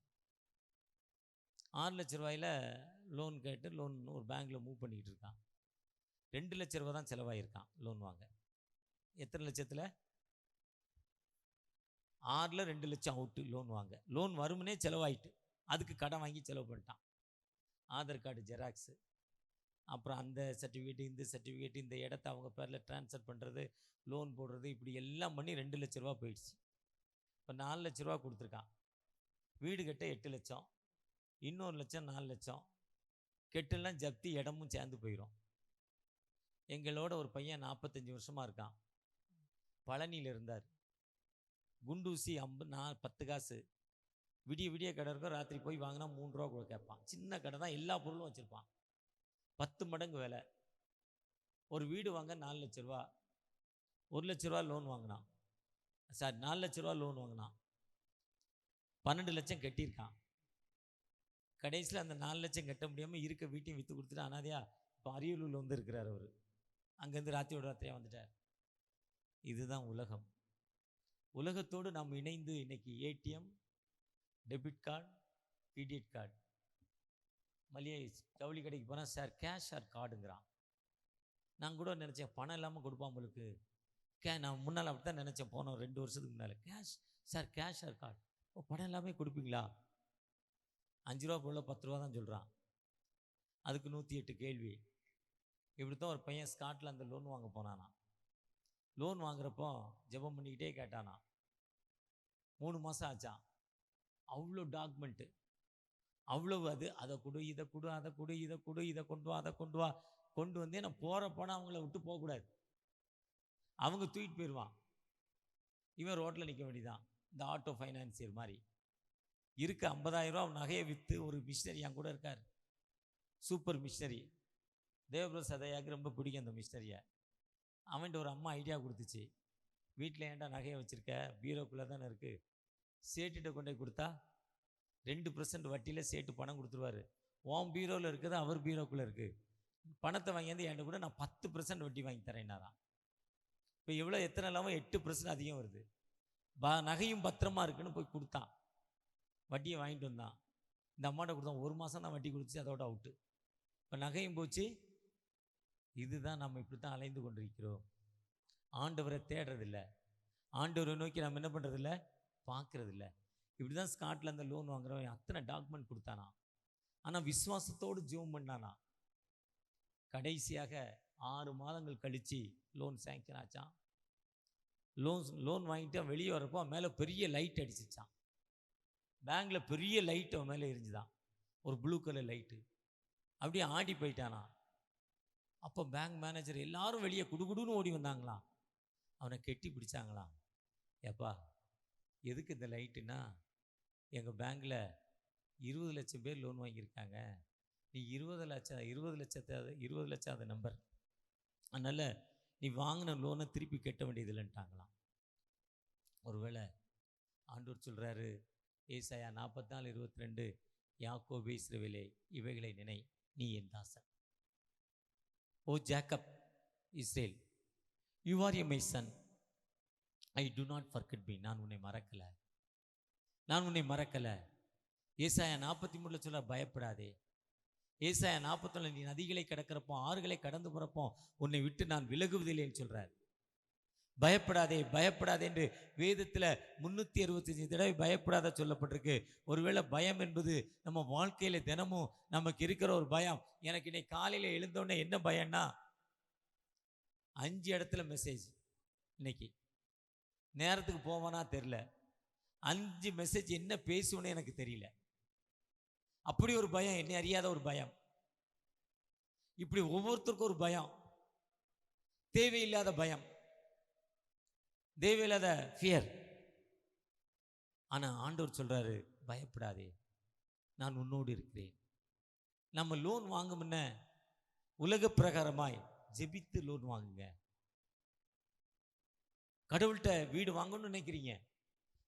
6 லட்ச ரூபாயில் லோன் கேட்டு லோன் ஒரு பேங்க்கில் மூவ் பண்ணிக்கிட்டு இருக்கான். 2 லட்ச ரூபா தான் செலவாயிருக்கான் லோன் வாங்க. எத்தனை லட்சத்தில்? 6ல் 2 லட்சம் அவுட்டு லோன் வாங்க. லோன் வருமுனே செலவாயிட்டு, அதுக்கு கடன் வாங்கி செலவு பண்ணிட்டான். ஆதார் கார்டு ஜெராக்ஸு, அப்புறம் அந்த சர்டிஃபிகேட்டு, இந்த சர்டிஃபிகேட்டு, இந்த இடத்த அவங்க பேரில் ட்ரான்ஸ்ஃபர் பண்ணுறது, லோன் போடுறது, இப்படி எல்லாம் பண்ணி 2 லட்ச ரூபா போயிடுச்சு. இப்போ 4 லட்ச ரூபா கொடுத்துருக்கான். வீடு கட்ட 8 லட்சம், இன்னொரு லட்சம் 4 லட்சம், கெட்டெல்லாம் ஜப்தி, இடமும் சேர்ந்து போயிடும். எங்களோட ஒரு பையன் 45 வருஷமாக இருக்கான். பழனியில் இருந்தார். குண்டூசி 10 காசு. விடிய விடிய கடை இருக்கும். ராத்திரி போய் வாங்கினா 3 ரூபா கூட கேட்பான். சின்ன கடை தான், எல்லா பொருளும் வச்சுருப்பான். 10 மடங்கு விலை. ஒரு வீடு வாங்க 4 லட்ச ரூபா. 1 லட்ச ரூபா லோன் வாங்கினான். சார், 4 லட்ச ரூபா லோன் வாங்கினான். 12 லட்சம் கட்டியிருக்கான். கடைசியில் அந்த 4 லட்சம் கட்ட முடியாமல் இருக்க வீட்டையும் விற்று கொடுத்துட்டு அனாதையா இப்போ அரியலூரில் வந்து இருக்கிறார். அவர் அங்கேருந்து ராத்திரியாக வந்துட்டார். இதுதான் உலகம். உலகத்தோடு நாம் இணைந்து இன்னைக்கு ATM, debit card, credit card, மளிகை ஜவுளி கடைக்கு போனால் சார் கேஷ் ஆர் கார்டுங்கிறான். நான் கூட நினச்சேன் பணம் இல்லாமல் கொடுப்பான் உங்களுக்கு. நான் முன்னால் அப்படி தான் நினச்சேன். போனோம் 2 வருஷத்துக்கு முன்னால். Cash sir, cash or card. ஓ, பணம் எல்லாமே கொடுப்பீங்களா? 5 ரூபா போல 10 ரூபா தான் சொல்கிறான். அதுக்கு 108 கேள்வி. இப்படி தான் ஒரு பையன் ஸ்காட்டில் அந்த லோன் வாங்க போனானா. லோன் வாங்குறப்போ ஜெபம் பண்ணிக்கிட்டே கேட்டானா. 3 மாதம் ஆச்சான். அவ்வளோ டாக்குமெண்ட்டு, அவ்வளவு. அதை கொடு, இதை கொடு, அதை கொடு, இதை கொடு, இதை கொண்டு வா, அதை கொண்டு வா. கொண்டு வந்தே நான் போகிறப்போனா அவங்கள விட்டு போகக்கூடாது. அவங்க தூக்கிட்டு போயிடுவான். இவன் ரோட்டில் நிற்க வேண்டியதான். இந்த ஆட்டோ ஃபைனான்சியர் மாதிரி இருக்க 50,000 ரூபா நகையை விற்று ஒரு மிஷினரி என் கூட இருக்கார். Super machinery. தேவபிரஸ் சதையாக்கு ரொம்ப பிடிக்கும் அந்த மிஷினரியை. அவன்கிட்ட ஒரு அம்மா ஐடியா கொடுத்துச்சு, வீட்டில் ஏன்டா நகையை வச்சுருக்க, பீரோக்குள்ளே தானே இருக்குது, சேட்டுகிட்ட கொண்டு போய் கொடுத்தா 2% வட்டியில் சேட்டு பணம் கொடுத்துருவாரு. உன் பீரோவில் இருக்குது அவர் பீரோக்குள்ளே இருக்குது, பணத்தை வாங்கியாந்து என்கிட்ட கூட நான் 10% வட்டி வாங்கி தரேன்னாராம். இப்போ எவ்வளோ எத்தனை இல்லாமல் 8% அதிகம் வருது. நகையும் பத்திரமா இருக்குன்னு போய் கொடுத்தான். வட்டியை வாங்கிட்டு வந்தான். இந்த அம்மாட்ட கொடுத்தான். 1 மாதம் தான் வட்டி கொடுத்துச்சு, அதோட அவுட்டு. இப்போ நகையும் போச்சு. இதுதான் நம்ம இப்படி தான் அலைந்து கொண்டிருக்கிறோம். ஆண்டவரை தேடுறதில்ல, ஆண்டவரை நோக்கி நம்ம என்ன பண்ணுறதில்ல, பார்க்குறதில்ல. இப்படி தான் ஸ்காட்லாந்து லோன் வாங்குறவன் அத்தனை டாக்குமெண்ட் கொடுத்தானா, ஆனால் விசுவாசத்தோடு ஜெபம் பண்ணானா. கடைசியாக 6 மாதங்கள் கழித்து லோன் சேங்ஷன் ஆச்சான். லோன் வாங்கிட்டு வெளியே வரப்போ மேலே பெரிய லைட் அடிச்சிச்சான். பேங்கில் பெரிய லைட் அவன் மேலே எரிஞ்சுதான், ஒரு ப்ளூ கலர் லைட்டு. அப்படியே ஆடி போயிட்டானா. அப்போ பேங்க் மேனேஜர் எல்லாரும் வெளியே குடுகுடுன்னு ஓடி வந்தாங்களாம். அவனை கெட்டி பிடிச்சாங்களாம். ஏப்பா எதுக்கு இந்த லைட்டுன்னா, எங்கள் பேங்கில் 20 லட்சம் பேர் லோன் வாங்கியிருக்காங்க, நீ 20 லட்சம் அது நம்பர், அதனால் நீ வாங்கின லோனை திருப்பி கட்ட வேண்டியதில்லைன்ட்டாங்களாம். ஒருவேளை ஆண்டவர் சொல்கிறாரு, ஏசாயா 44:22, யாக்கோபே இஸ்ரவேலே இவைகளை நினை, நீ என் தாசன். O Jacob Israel, you are a my son, I do not forget me. நான் உன்னை மறக்கலை. ஏசாயா 43 சொல்ல, பயப்படாதே. ஏசாயா 41, நீ நதிகளை கடக்கிறப்போ, ஆறுகளை கடந்து போகிறப்போ உன்னை விட்டு நான் விலகுவதில்லைன்னு சொல்கிறார். பயப்படாதே என்று வேதத்தில் 365 தடவை பயப்படாத சொல்லப்பட்டிருக்கு. ஒருவேளை பயம் என்பது நம்ம வாழ்க்கையில் தினமும் நமக்கு இருக்கிற ஒரு பயம். எனக்கு இன்னைக்கு காலையில் எழுந்தோடனே என்ன பயம்னா, 5 இடத்துல மெசேஜ். இன்னைக்கு நேரத்துக்கு போவானா தெரில, 5 மெசேஜ் என்ன பேசுவேன்னு எனக்கு தெரியல. அப்படி ஒரு பயம், என்னை அறியாத ஒரு பயம். இப்படி ஒவ்வொருத்தருக்கும் ஒரு பயம், தேவையில்லாத பயம், தேவையில்லாத ஃபியர். ஆனால் ஆண்டவர் சொல்றாரு, பயப்படாதே, நான் உன்னோடு இருக்கிறேன். நம்ம லோன் வாங்க முன்ன உலக பிரகாரமாய் ஜெபித்து லோன் வாங்குங்க. கடவுள்கிட்ட வீடு வாங்கணும்னு நினைக்கிறீங்க,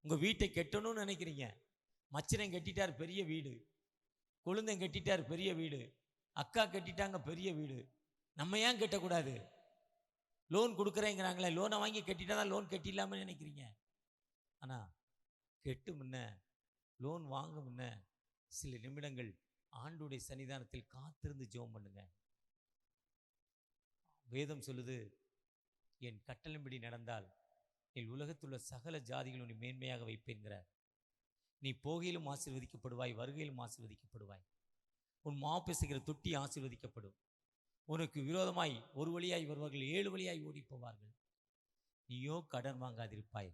உங்கள் வீட்டை கட்டணும்னு நினைக்கிறீங்க. மச்சனை கட்டிட்டார் பெரிய வீடு, கொழுந்தன் கட்டிட்டார் பெரிய வீடு, அக்கா கட்டிட்டாங்க பெரிய வீடு, நம்ம ஏன் கட்டக்கூடாது? லோன் கொடுக்குறேங்கிறாங்களே, லோனை வாங்கி கட்டிட்டா தான் லோன் கட்டிடலாம்னு நினைக்கிறீங்க. ஆனால் கெட்டு முன்ன, லோன் வாங்க முன்ன சில நிமிடங்கள் ஆண்டுடைய சன்னிதானத்தில் காத்திருந்து ஜெபம் பண்ணுங்க. வேதம் சொல்லுது, என் கட்டளைப்படி நடந்தால் என் உலகத்துள்ள சகல ஜாதிகளும் உன்னை மேன்மையாக வைப்பேன்கிறார். நீ போகையிலும் ஆசீர்வதிக்கப்படுவாய், வருகையிலும் ஆசீர்வதிக்கப்படுவாய். உன் மாப்பெசுகிற தொட்டி ஆசீர்வதிக்கப்படும். உனக்கு விரோதமாய் ஒரு வழியாய் வருவார்கள், 7 வழியாய் ஓடி போவார்கள். நீயோ கடன் வாங்காதிருப்பாய்,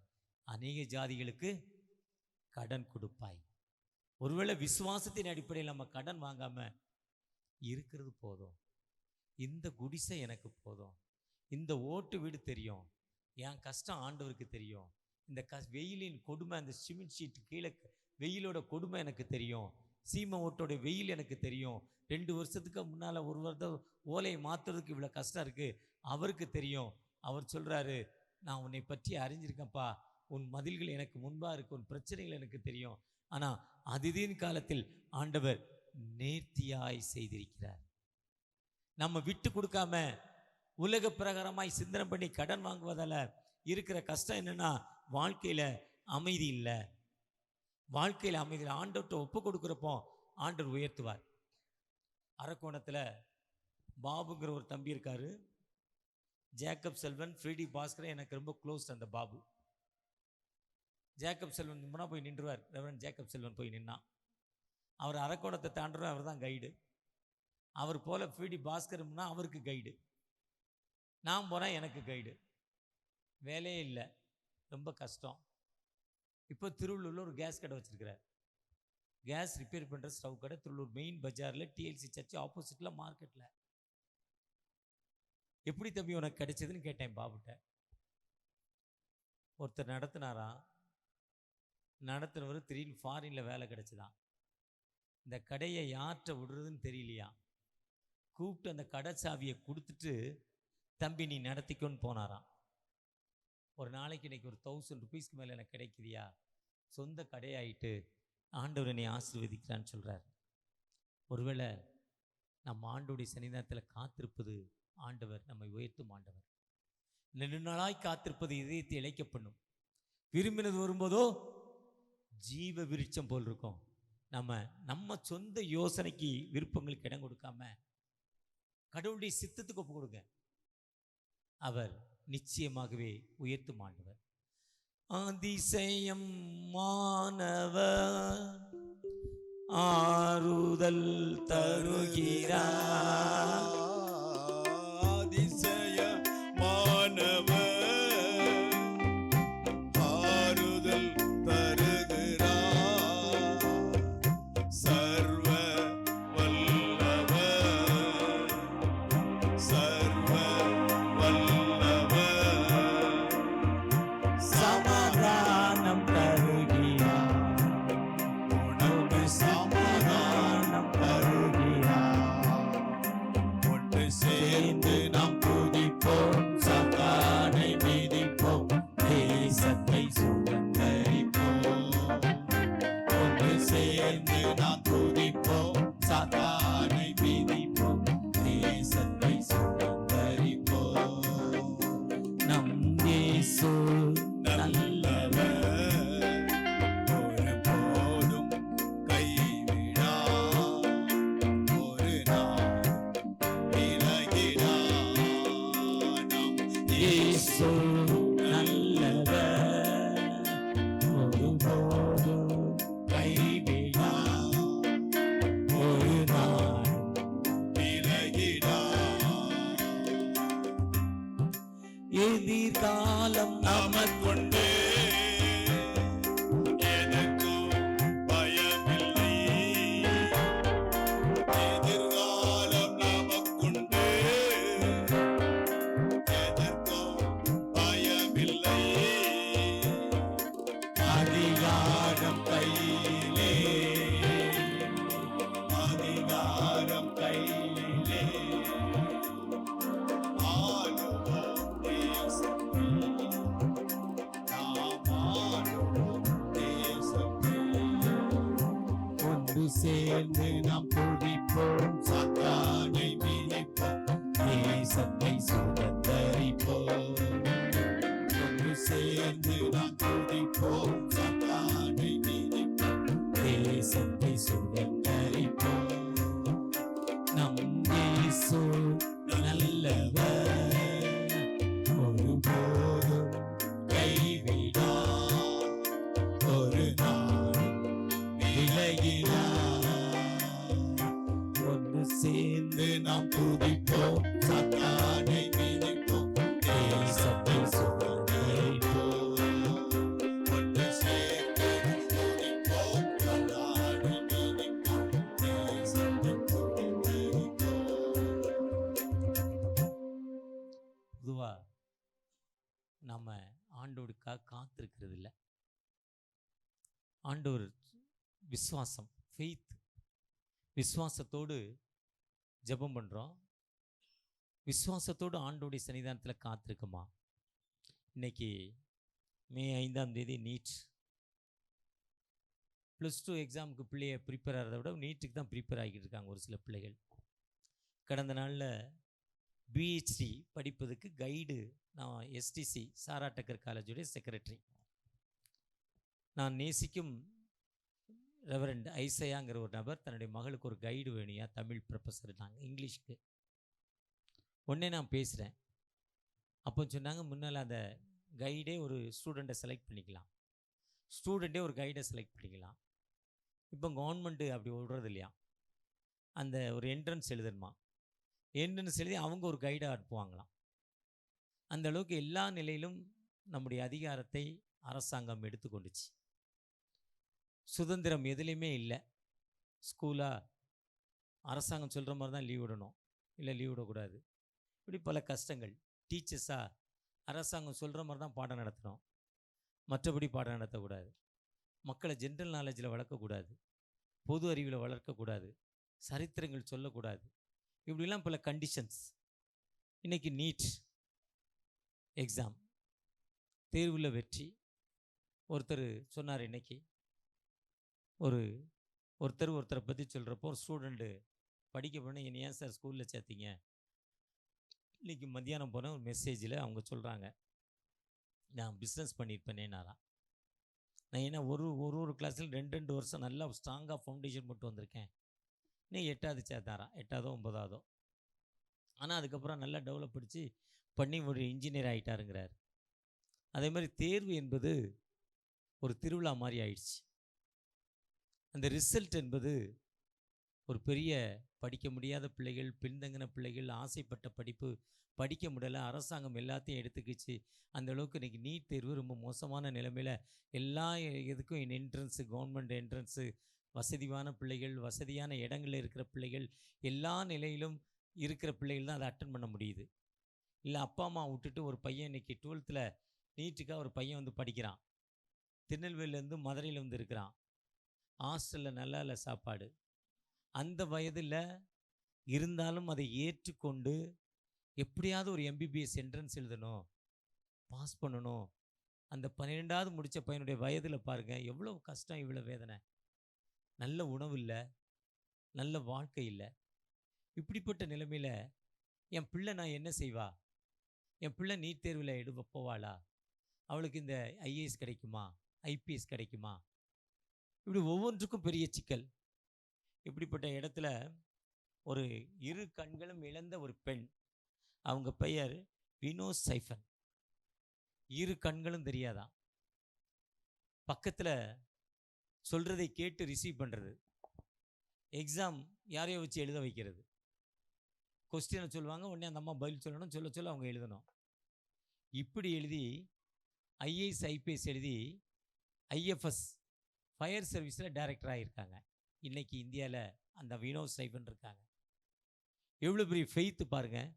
அநேக ஜாதிகளுக்கு கடன் கொடுப்பாய். ஒருவேளை விசுவாசத்தின் அடிப்படையில் நம்ம கடன் வாங்காம இருக்கிறது போதும், இந்த குடிசை எனக்கு போதும், இந்த ஓட்டு வீடு தெரியும், என் கஷ்டம் ஆண்டவருக்கு தெரியும், இந்த வெயிலின் கொடுமை, அந்த சிமெண்ட் ஷீட் கீழே வெயிலோட கொடுமை எனக்கு தெரியும், சீமை ஓட்டோட வெயில் எனக்கு தெரியும், 2 வருஷத்துக்கு முன்னால் ஒரு வருடம் ஓலையை மாற்றுறதுக்கு இவ்வளோ கஷ்டம் இருக்குது, அவருக்கு தெரியும். அவர் சொல்கிறாரு, நான் உன்னை பற்றி அறிஞ்சிருக்கேன்ப்பா, உன் மதில்கள் எனக்கு முன்பாக இருக்குது, உன் பிரச்சனைகள் எனக்கு தெரியும். ஆனால் அதிதீன் காலத்தில் ஆண்டவர் நேர்த்தியாய் செய்திருக்கிறார். நம்ம விட்டு கொடுக்காம உலக பிரகாரமாய் சிந்தனை பண்ணி கடன் வாங்குவதால் இருக்கிற கஷ்டம் என்னன்னா, வாழ்க்கையில் அமைதி இல்லை. வாழ்க்கையில் அமைதியில் ஆண்டவர்கிட்ட ஒப்பு கொடுக்குறப்போ ஆண்டவர் உயர்த்துவார். அரக்கோணத்தில் பாபுங்கிற ஒரு தம்பி இருக்காரு, ஜேக்கப் செல்வன், ஃப்ரீடி பாஸ்கர், எனக்கு ரொம்ப க்ளோஸ் அந்த பாபு. ஜேக்கப் செல்வன் முன்னா போய் நின்றுவார், ரெவரண்ட் ஜேக்கப் செல்வன் போய் நின்னான். அவர் அரக்கோணத்தை தாண்டுற அவர் தான் கைடு. அவர் போல ஃப்ரீடி பாஸ்கர்னா அவருக்கு கைடு, நான் போனால் எனக்கு கைடு. வேலையே இல்லை, ரொம்ப கஷ்டம். இப்போ திருவள்ளூரில் ஒரு கேஸ் கடை வச்சுருக்கிறார், கேஸ் ரிப்பேர் பண்ணுற ஸ்டவ் கடை, திருவள்ளூர் மெயின் பஜாரில் டிஎல்சி சர்ச் ஆப்போசிட்டில் மார்க்கெட்டில். எப்படி தம்பி உனக்கு கிடைச்சதுன்னு கேட்டேன் பாபுட்ட. ஒருத்தர் நடத்தினாராம். நடத்துனவர் திடீர்னு ஃபாரினில் வேலை கிடச்சிதான். இந்த கடையை யார்கிட்ட விடுறதுன்னு தெரியலையா. கூப்பிட்டு அந்த கடை சாவியை கொடுத்துட்டு, தம்பி நீ நடத்திக்கோன்னு போனாராம். ஒரு நாளைக்கு இன்னைக்கு ஒரு 1000 ருபீஸ்க்கு மேலே எனக்கு கிடைக்குதியா, சொந்த கடையாயிட்டு ஆண்டவர் என்னை ஆசீர்வதிக்கிறான்னு சொல்கிறார். ஒருவேளை நம்ம ஆண்டோடைய சன்னிதானத்தில் காத்திருப்பது ஆண்டவர் நம்மை உயர்த்தும் ஆண்டவர். நெடுநாளாய் காத்திருப்பது இதயத்தை இழைக்க பண்ணும். விரும்பினது வரும்போதோ ஜீவ விருட்சம் போல் இருக்கும். நம்ம சொந்த யோசனைக்கு விருப்பங்களுக்கு இடம் கொடுக்காம கடவுளுடைய சித்தத்துக்கு ஒப்பு கொடுங்க. அவர் நிச்சயமாகவே உயர்த்தும் ஆண்டவர். அதிசயம் மாணவர் ஆறுதல் தருகிறார். அதிசயமானவர் ஆறுதல் தருகிறார். சர்வ வல்லவர், சர்வ வல்லவர், சமாதானம் தருகிறார். உனக்கு சமாதானம் தருகிறார். ஒன்று சேர்ந்து நாம் துதிப்போம், சாத்தானை மிதிப்போம், தேசத்தை சுதந்தரிப்போம். ஒன்று சேர்ந்து நாம் துதிப்போம், சாத்தானை மிதிப்போம், தேசத்தை சுதந்தரிப்போம். நம் இயேசு நல்லவர், ஒருபோதும் கைவிடார், ஒரு நாள் விலகிடார். நம் இயேசு நல்லவர், ஒருபோதும் கைவிடார், ஒரு நாள் விலகிடார். எதிர்காலம் நமக்குண்டு, எதற்கும் பயமில்லை. எதிர்காலம் நமக்குண்டு, எதற்கும் பயமில்லை. அதிகாரம் கையிலே, அதிகாரம் கையிலே. ஆளுவோம் தேசத்தை, நாம் ஆளுவோம் தேசத்தை. ஒன்று சேர்ந்து நாம் துதிப்போம், சாத்தானை மிதிப்போம், தேசத்தை சுதந்தரிப்போம். ஒன்று சேர்ந்து நாம் துதிப்போம், சாத்தானை மிதிப்போம். தேசத்தை சுதந்தரிப்போம். நம் இயேசு நல்லவர், ஒருபோதும் கைவிடார், ஒரு நாள் விலகினார். ஒன்று சேர்ந்து நாம் துதிப்போம், சாத்தானை மிதிப்போம், தேசத்தை சுதந்தரிப்போம். ஒன்று சேர்ந்து நாம் துதிப்போம், சாத்தானை மிதிப்போம், தேசத்தை சுதந்தரிப்போம். பொதுவா நம்ம ஆண்டோருக்காக காத்திருக்கிறது இல்லை. ஆண்டவர் விசுவாசம், ஃபெய்த், விசுவாசத்தோடு ஜெபம் பண்ணுறோம். விசுவாசத்தோடு ஆண்டோடைய சன்னிதானத்தில் காத்திருக்குமா? இன்னைக்கு மே 5ஆம் தேதி நீட். +2 எக்ஸாமுக்கு பிள்ளைய ப்ரிப்பேர் ஆகிறத விட நீட்டுக்கு தான் ப்ரிப்பேர் ஆகிட்டு இருக்காங்க ஒரு சில பிள்ளைகள். கடந்த நாளில் பிஹெச்டி படிப்பதுக்கு கைடு, நான் எஸ்டிசி சாரா டக்கர் காலேஜுடைய செக்ரட்டரி. நான் நேசிக்கும் ரெவரண்ட் ஐசையாங்கிற ஒரு நபர் தன்னுடைய மகளுக்கு ஒரு கைடு வேணியா, தமிழ் ப்ரொஃபஸர், நாங்கள் இங்கிலீஷ்க்கு. உடனே நான் பேசுகிறேன். அப்போ சொன்னாங்க, முன்னால் அந்த கைடே ஒரு ஸ்டூடெண்ட்டை செலக்ட் பண்ணிக்கலாம், ஸ்டூடெண்ட்டே ஒரு கைடை செலக்ட் பண்ணிக்கலாம். இப்போ கவர்மெண்ட்டு அப்படி விடுறது இல்லையா, அந்த ஒரு என்ட்ரன்ஸ் எழுதணுமா, என்ட்ரன்ஸ் எழுதி அவங்க ஒரு கைடை அனுப்புவாங்களாம். அந்த அளவுக்கு எல்லா நிலையிலும் நம்முடைய அதிகாரத்தை அரசாங்கம் எடுத்துக்கொண்டுச்சு. சுதந்திரம் எதுலேயுமே இல்லை. ஸ்கூலாக அரசாங்கம் சொல்கிற மாதிரி தான் லீவ் விடணும், இல்லை லீவ் விடக்கூடாது. இப்படி பல கஷ்டங்கள். டீச்சர்ஸாக அரசாங்கம் சொல்கிற மாதிரி தான் பாடம் நடத்தணும், மற்றபடி பாடம் நடத்தக்கூடாது, மக்களை ஜென்ரல் நாலேஜில் வளர்க்கக்கூடாது, பொது அறிவில் வளர்க்கக்கூடாது, சரித்திரங்கள் சொல்லக்கூடாது. இப்படிலாம் பல கண்டிஷன்ஸ். இன்றைக்கி நீட் எக்ஸாம் தேர்வில் வெற்றி. ஒருத்தர் சொன்னார், இன்னைக்கு ஒருத்தரை பற்றி சொல்கிறப்போ ஒரு ஸ்டூடெண்ட்டு படிக்க போனால் என்னை ஏன் சார் ஸ்கூலில் சேர்த்திங்க. இன்றைக்கி மத்தியானம் போன ஒரு மெசேஜில் அவங்க சொல்கிறாங்க, நான் பிஸ்னஸ் பண்ணியிருப்பேனேனாராம். நான் ஏன்னா ஒரு கிளாஸில் 2 வருஷம் நல்லா ஸ்ட்ராங்காக ஃபவுண்டேஷன் போட்டு வந்திருக்கேன். இன்னும் 8வது சேர்த்தாராம், 8வதோ 9வதோ. ஆனால் அதுக்கப்புறம் நல்லா டெவலப் பண்ணி ஒரு இன்ஜினியர் ஆகிட்டாருங்கிறார். அதே மாதிரி தேர்வு என்பது ஒரு திருவிழா மாதிரி ஆயிடுச்சு. அந்த ரிசல்ட் என்பது ஒரு பெரிய படிக்க முடியாத பிள்ளைகள், பின்தங்கின பிள்ளைகள், ஆசைப்பட்ட படிப்பு படிக்க முடியல, அரசாங்கம் எல்லாத்தையும் எடுத்துக்கிச்சு. அந்த அளவுக்கு இன்றைக்கி நீட் தேர்வு ரொம்ப மோசமான நிலைமையில் எல்லா இதுக்கும் என்ட்ரன்ஸு, கவர்மெண்ட் என்ட்ரன்ஸு, வசதியான பிள்ளைகள், வசதியான இடங்களில் இருக்கிற பிள்ளைகள், எல்லா நிலையிலும் இருக்கிற பிள்ளைகள் தான் அதை அட்டன் பண்ண முடியுது. இல்லை அப்பா அம்மா விட்டுட்டு ஒரு பையன் இன்றைக்கி 12th நீட்டுக்காக ஒரு பையன் வந்து படிக்கிறான். திருநெல்வேலியிலேருந்து மதுரையில் வந்து இருக்கிறான். ஹாஸ்டலில் நல்லா இல்லை சாப்பாடு. அந்த வயதில் இருந்தாலும் அதை ஏற்றுக்கொண்டு எப்படியாவது ஒரு எம்பிபிஎஸ் என்ட்ரன்ஸ் எழுதணும், பாஸ் பண்ணணும். அந்த 12வது முடித்த பையனுடைய வயதில் பாருங்கள் எவ்வளோ கஷ்டம், இவ்வளோ வேதனை. நல்ல உணவு இல்லை, நல்ல வாழ்க்கை இல்லை. இப்படிப்பட்ட நிலைமையில் என் பிள்ளை நான் என்ன செய்வா? என் பிள்ளை நீட் தேர்வில் போவாளா? அவளுக்கு இந்த ஐஏஎஸ் கிடைக்குமா, ஐபிஎஸ் கிடைக்குமா? இப்படி ஒவ்வொன்றுக்கும் பெரிய சிக்கல். இப்படிப்பட்ட இடத்துல ஒரு 2 கண்களும் இழந்த ஒரு பெண், அவங்க பெயர் வினோஸ் சைஃபன். 2 கண்களும் தெரியாதான், பக்கத்தில் சொல்கிறதை கேட்டு ரிசீவ் பண்ணுறது, எக்ஸாம் யாரையோ வச்சு எழுத வைக்கிறது. கொஸ்டினை சொல்லுவாங்க, உடனே அந்த அம்மா பதில் சொல்லணும், சொல்ல அவங்க எழுதணும். இப்படி எழுதி ஐஏஎஸ் ஐபிஎஸ் எழுதி ஐஎஃப்எஸ் ஃபயர் சர்வீஸில் டைரக்டராக இருக்காங்க. இன்றைக்கி இந்தியாவில் அந்த வினோஸ் சைஃபன் இருக்காங்க. எவ்வளோ பெரிய ஃபெய்த்து பாருங்கள்.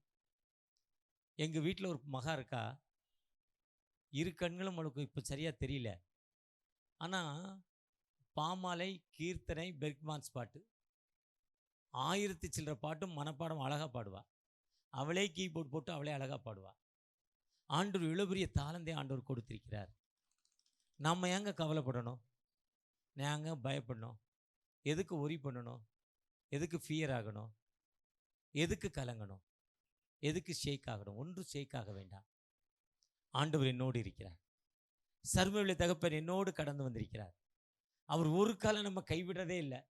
எங்கள் வீட்டில் ஒரு மகா இருக்கா, 2 கண்களும் அவளுக்கு இப்போ சரியாக தெரியல. ஆனால் பாமாலை, கீர்த்தனை, பெர்க்மான்ஸ் பாட்டு 1000 சில்லற பாட்டும் மனப்பாடம் அழகாக பாடுவாள். அவளே கீபோர்ட் போட்டு அவளே அழகாக பாடுவாள். ஆண்டவர் இவ்வளோ பெரிய தாளந்தை ஆண்டவர் கொடுத்திருக்கிறார். நம்ம ஏங்க கவலைப்படணும், நாங்க பயப்படணும், எதுக்கு ஒரி பண்ணணும், எதுக்கு ஃபியர் ஆகணும், எதுக்கு கலங்கணும், எதுக்கு ஷேக் ஆகணும்? ஒன்றும் ஷேக் ஆக வேண்டாம். ஆண்டவர் என்னோடு இருக்கிறார். சர்வவல்ல தகப்பன் என்னோடு கடந்து வந்திருக்கிறார். அவர் ஒரு காலம் நம்ம கைவிடுறதே இல்லை.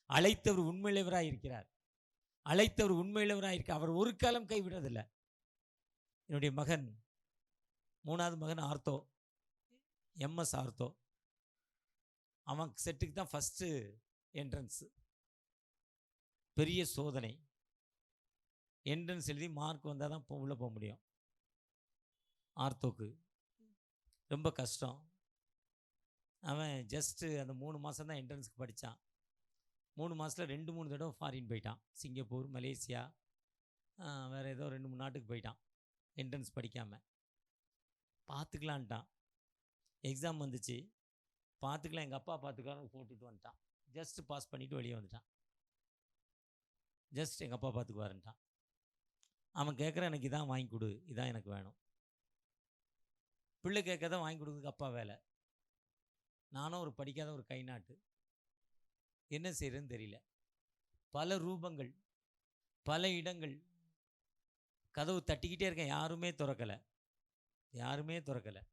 அழைத்தவர் உண்மையுள்ளவராக இருக்கிறார். அழைத்தவர் உண்மையுள்ளவராக இருக்க அவர் ஒரு காலம் கைவிடுறதில்லை. என்னுடைய மகன் 3வது மகன் ஆர்த்தோ, எம்எஸ் ஆர்த்தோ. அவன் செட்டுக்கு தான் ஃபஸ்ட்டு என்ட்ரன்ஸு. பெரிய சோதனை. என்ட்ரன்ஸ் எழுதி மார்க் வந்தால் தான் உள்ளே போக முடியும். ஆர்த்தோக்கு ரொம்ப கஷ்டம். அவன் ஜஸ்ட்டு அந்த 3 மாதம் தான் என்ட்ரன்ஸுக்கு படித்தான். 3 மாதத்தில் 2-3 தடவை ஃபாரின் போயிட்டான். சிங்கப்பூர், மலேசியா, வேறு ஏதோ 2-3 நாட்டுக்கு போயிட்டான் என்ட்ரன்ஸ் படிக்காமல். பார்த்துக்கலான்ட்டான். எக்ஸாம் வந்துச்சு, பார்த்துக்கலாம், எங்கள் அப்பா பார்த்துக்கலான்னு போட்டுட்டு வந்துட்டான். ஜஸ்ட்டு பாஸ் பண்ணிவிட்டு வெளியே வந்துட்டான். ஜஸ்ட் எங்கள் அப்பா பார்த்துக்குவாருன்ட்டான். அவன் கேட்குறான், எனக்கு இதான் வாங்கி கொடு, இதான் எனக்கு வேணும். பிள்ளை கேட்காதான் வாங்கி கொடுக்குறதுக்கு அப்பா வேலை. நானும் ஒரு படிக்காத ஒரு கை நாட்டு, என்ன செய்கிறதுன்னு தெரியல. பல ரூபங்கள், பல இடங்கள், கதவு தட்டிக்கிட்டே இருக்கேன், யாருமே திறக்கலை.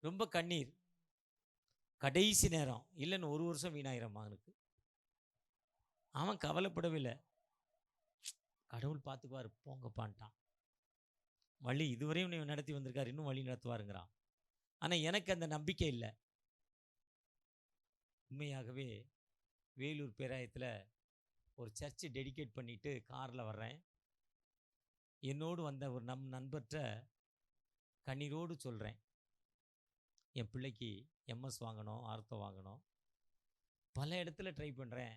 ரொம்ப கண்ணீர். கடைசி நேரம் இல்லைன்னு 1 வருஷம் வீணாயிரம் மகனுக்கு. அவன் கவலைப்படவே இல்லை. கடவுள் பார்த்துக்குவார் போங்கப்பான்ட்டான். வழி இதுவரையும் நீ நடத்தி வந்திருக்கார், இன்னும் வழி நடத்துவாருங்கிறான். ஆனால் எனக்கு அந்த நம்பிக்கை இல்லை. உண்மையாகவே வேலூர் பேராயத்தில் ஒரு சர்ச்சு டெடிகேட் பண்ணிவிட்டு காரில் வர்றேன். என்னோடு வந்த ஒரு நண்பர்கிட்ட கண்ணீரோடு சொல்கிறேன், என் பிள்ளைக்கு எம்எஸ் வாங்கணும், ஆர்த்தோ வாங்கணும். பல இடத்துல ட்ரை பண்ணுறேன்,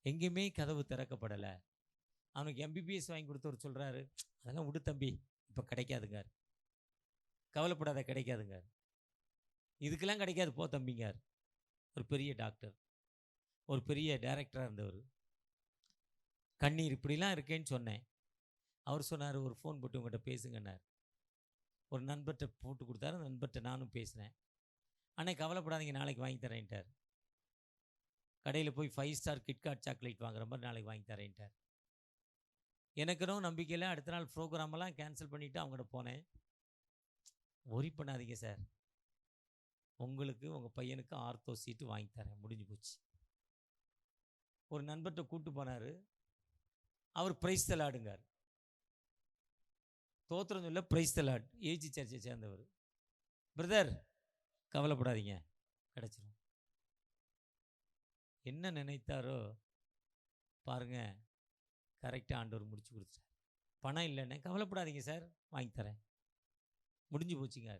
எங்கேயுமே கதவு திறக்கப்படலை. அவனுக்கு எம்பிபிஎஸ் வாங்கி கொடுத்தவர் சொல்கிறாரு, அதெல்லாம் விடு தம்பி, இப்போ கிடைக்காதுங்க, கவலைப்படாத கிடைக்காதுங்க. இதுக்கெல்லாம் கிடைக்காது போ தம்பிங்கார். ஒரு பெரிய டாக்டர், ஒரு பெரிய டைரக்டராக இருந்தவர். கண்ணீர் இப்படிலாம் இருக்கேன்னு சொன்னேன். அவர் சொன்னார், ஒரு ஃபோன் போட்டு உங்கள்கிட்ட பேசுங்கன்னார். ஒரு நண்பர்கிட்ட போட்டு கொடுத்தாரு. அந்த நண்பர்கிட்ட நானும் பேசினேன். அண்ணே கவலைப்படாதீங்க, நாளைக்கு வாங்கி தரேன்ட்டார். கடையில் போய் 5 ஸ்டார் கிட்காட் சாக்லேட் வாங்குற மாதிரி நாளைக்கு வாங்கி தரேன்ட்டார். எனக்குன்னு நம்பிக்கையில் அடுத்த நாள் ப்ரோக்ராமெல்லாம் கேன்சல் பண்ணிவிட்டு அவங்கள்ட்ட போனேன். ஒரி பண்ணாதீங்க சார், உங்களுக்கு உங்கள் பையனுக்கு ஆர்த்தோ சீட்டு வாங்கி தரேன், முடிஞ்சு போச்சு. ஒரு நண்பர்கிட்ட கூப்பிட்டு போனார். அவர் பிரைஸ் தலாடுங்கார். தோத்திரம் சொல்ல பிரைஸ் தலாட், ஏஜி சர்ச்சை சேர்ந்தவர். பிரதர் கவலைப்படாதீங்க, கிடச்சிரும். என்ன நினைத்தாரோ பாருங்க, கரெக்டாக ஆண்டவர் முடிச்சு கொடுத்தார். பணம் இல்லைன்னு கவலைப்படாதீங்க சார், வாங்கி தரேன், முடிஞ்சு போச்சுங்க.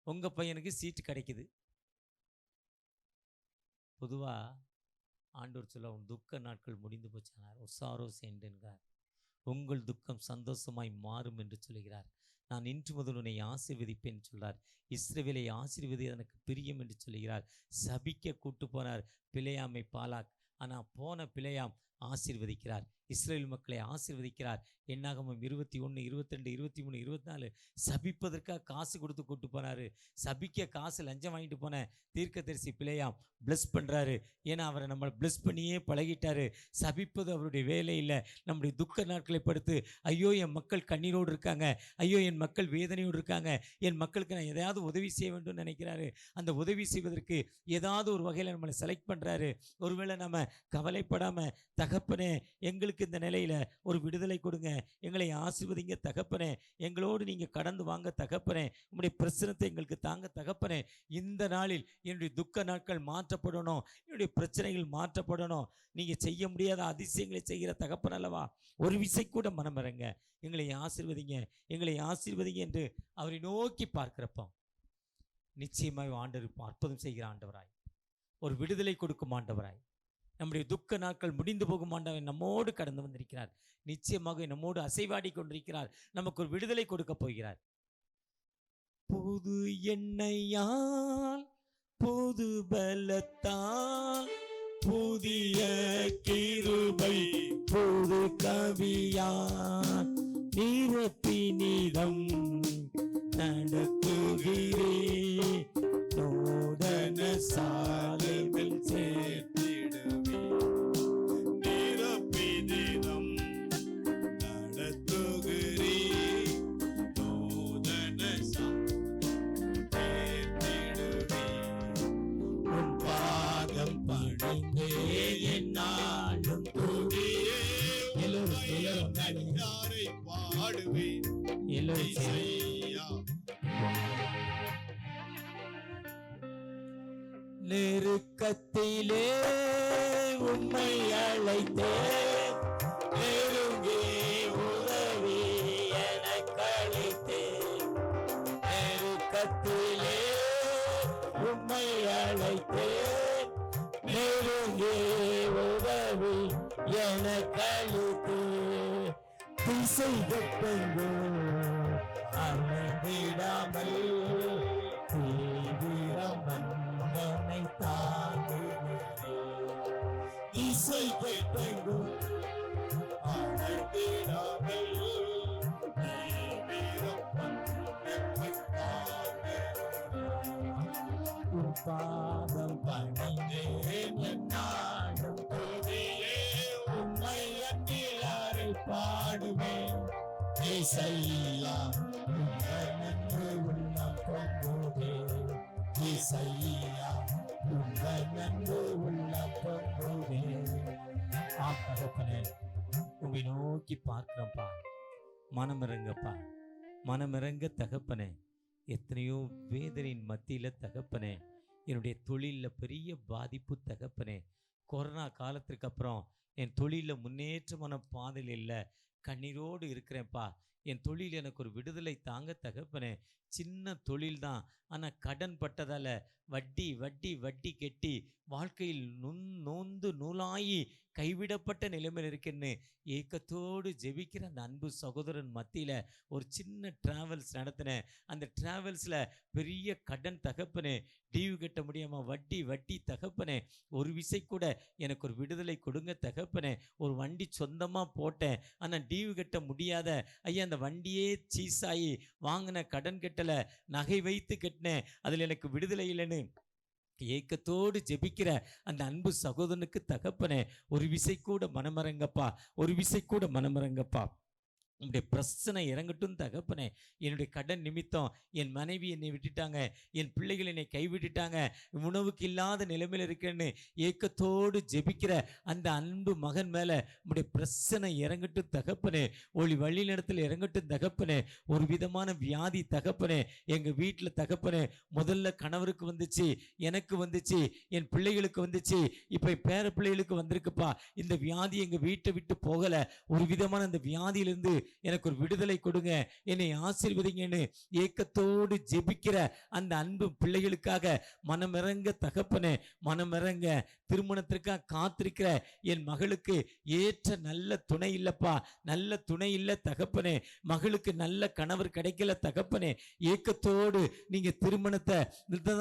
உங்கள் பையனுக்கு சீட்டு கிடைக்குது. பொதுவாக ஆண்டவர் சொல்ல, உன் துக்க நாட்கள் முடிந்து போச்சானார். ஒரு சாரோ சென்றார், உங்கள் துக்கம் சந்தோஷமாய் மாறும் என்று சொல்கிறார். நான் இன்று முதல் உன்னை ஆசீர்வதிப்பேன் சொல்கிறார். இஸ்ரவேலை ஆசீர்வதி எனக்கு பிரியம் என்று சொல்கிறார். சபிக்க கூட்டு போனார் பிலேயாமை பாலாக். ஆனால் போன பிலேயாம் ஆசீர்வதிக்கிறார், இஸ்ரேல் மக்களை ஆசீர்வதிக்கிறார். என்னாகமம் 21, 22, 23, 24 சபிப்பதற்காக காசு கொடுத்து கூட்டு போனார். சபிக்க காசு லஞ்சம் வாங்கிட்டு போன தீர்க்கதரிசி பிலேயாம் பிளஸ் பண்ணுறாரு. ஏன்னா அவரை நம்ம பிளஸ் பண்ணியே பழகிட்டாரு. சபிப்பது அவருடைய வேலை இல்லை. நம்முடைய துக்க நாட்களை படுத்து, ஐயோ என் மக்கள் கண்ணீரோடு இருக்காங்க, ஐயோ என் மக்கள் வேதனையோடு இருக்காங்க, என் மக்களுக்கு நான் எதையாவது உதவி செய்ய வேண்டும் நினைக்கிறாரு. அந்த உதவி செய்வதற்கு ஏதாவது ஒரு வகையில் நம்மளை செலக்ட் பண்ணுறாரு. ஒருவேளை நம்ம கவலைப்படாமல், தகப்பனே எங்களுக்கு இந்த நிலையில் ஒரு விடுதலை கொடுங்க, எங்களை ஆசீர்வதிங்க தகப்பனே, எங்களோடு நீங்கள் கடந்து வாங்க தகப்பனே, உங்களுடைய பிரச்சனத்தை எங்களுக்கு தாங்க தகப்பனே. இந்த நாளில் என்னுடைய துக்க நாட்கள் மாற்றப்படணும், என்னுடைய பிரச்சனைகள் மாற்றப்படணும். நீங்கள் செய்ய முடியாத அதிசயங்களை செய்கிற தகப்பன் அல்லவா, ஒரு விசை கூட மனமிறங்க, எங்களை ஆசீர்வதிங்க, எங்களை ஆசீர்வதிங்க என்று அவரை நோக்கி பார்க்கிறப்போ நிச்சயமாக ஆண்டவர் அற்புதம் செய்கிற ஆண்டவராய், ஒரு விடுதலை கொடுக்கும் ஆண்டவராய், நம்முடைய துக்க நாட்கள் முடிந்து போகும் ஆண்டவர் நம்மோடு கடந்து வந்திருக்கிறார். நிச்சயமாக நம்மோடு அசைவாடி கொண்டிருக்கிறார். நமக்கு ஒரு விடுதலை கொடுக்க போகிறார். புது எண்ணெயால், புது பலத்தால், புதிய கிருபை, புது கவியால் நிரப்பி நீதம் நடத்துகிறே, நூதன சாலைகள் சேர்த்திடுவே, நிரப்பி தினம் நடத்துகிறே, நூதன சேர்த்திடுவே. உன் பாதம் பணிந்தே என்னாலும் துதியே எல்லோரும் நன்றாரை பாடுவேன் இசையா. நெருக்கத்திலே உம்மை அழைத்தேன், நெருங்கி உதவி எனக்களித்தேன். நெருக்கத்திலே உம்மை அழைத்தேன், நெருங்கி உதவி எனக்களித்தேன். திசை தப்பெங்கும் அமைந்திடாமல் தீவிரம் மன்னனை தாங்குகிறேன். இசை பெற்றெங்கும் அழைத்திடாமல் தீவிரம் மன்னனை தாங்குகிறேன். உன் பாதம் பணிந்தேன் என்னாலும் துதியே உம்மை அன்றிலாரை பாடுவேன். இசையா உங்கள் நன்று உள்ளம் பொங்குதே, இசையா உங்கள் நன்று உள்ளம் பொங்குதே. ஆம் தகப்பனே, உங்களை நோக்கி பார்க்கிறப்பா, மனமிறங்கப்பா, மனமிறங்க தகப்பனே. எத்தனையோ வேதனையின் மத்தியில் தகப்பனே, என்னுடைய தொழிலில் பெரிய பாதிப்பு தகப்பனே. கொரோனா காலத்திற்கு அப்புறம் என் தொழிலில் முன்னேற்றமான பாதையில் இல்லை, கண்ணீரோடு இருக்கிறேன்ப்பா. என் தொழில் எனக்கு ஒரு விடுதலை தாங்க தகப்பனே. சின்ன தொழில் தான், ஆனால் கடன் பட்டதால் வட்டி வட்டி வட்டி கெட்டி வாழ்க்கையில் நொந்து நூலாகி கைவிடப்பட்ட நிலைமையில் இருக்கேன்னு ஏக்கத்தோடு ஜெபிக்கிற அந்த அன்பு சகோதரன் மத்தியில் ஒரு சின்ன டிராவல்ஸ் நடத்தினேன். அந்த டிராவல்ஸில் பெரிய கடன் தகப்பனே, டியூ கட்ட முடியாமல் வட்டி வட்டி தகப்பனே, ஒரு விசை கூட எனக்கு ஒரு விடுதலை கொடுங்க தகப்பனே. ஒரு வண்டி சொந்தமாக போட்டேன், ஆனால் டியூ கட்ட முடியாத ஐயா, அந்த வண்டியே சீஸாகி வாங்கின கடன் கட்டலை, நகை வைத்து கட்டினேன், அதில் எனக்கு விடுதலை இல்லைன்னு ஏக்கத்தோடு ஜெபிக்கிற அந்த அன்பு சகோதரனுக்கு தகப்பனே, ஒரு விசை கூட மனமரங்கப்பா, ஒரு விசை கூட மனமரங்கப்பா. உங்களுடைய பிரச்சனை இறங்கட்டும் தகப்பனே. என்னுடைய கடன் நிமித்தம் என் மனைவி என்னை விட்டுட்டாங்க, என் பிள்ளைகள் என்னை கைவிட்டுட்டாங்க, உணவுக்கு இல்லாத நிலைமையில் இருக்கேன்னு ஏக்கத்தோடு ஜெபிக்கிற அந்த அன்பு மகன் மேலே உங்களுடைய பிரச்சனை இறங்கட்டும் தகப்பனே. ஒளி வழி நடத்தில் இறங்கட்டும் தகப்பனே. ஒரு விதமான வியாதி தகப்பனே எங்கள் வீட்டில் தகப்பனே, முதல்ல கணவருக்கு வந்துச்சு, எனக்கு வந்துச்சு, என் பிள்ளைகளுக்கு வந்துச்சு, இப்போ பேர பிள்ளைகளுக்கு வந்திருக்குப்பா. இந்த வியாதி எங்கள் வீட்டை விட்டு போகலை. ஒரு விதமான அந்த வியாதியிலிருந்து எனக்கு ஒரு விடுதலை கொடுங்க, என்னை ஆசீர்வதிங்கன்னு ஏக்கத்தோடு ஜெபிக்கிற அந்த அன்பு பிள்ளைகளுக்காக மனமிறங்க தகப்பனே, மனமிறங்க. திருமணத்திற்காக காத்திருக்கிற என் மகளுக்கு ஏற்ற நல்ல துணை இல்லப்பா, நல்ல துணை இல்லை தகப்பனே. மகளுக்கு நல்ல கணவர் கிடைக்கல தகப்பனே. ஏக்கத்தோடு நீங்க திருமணத்தை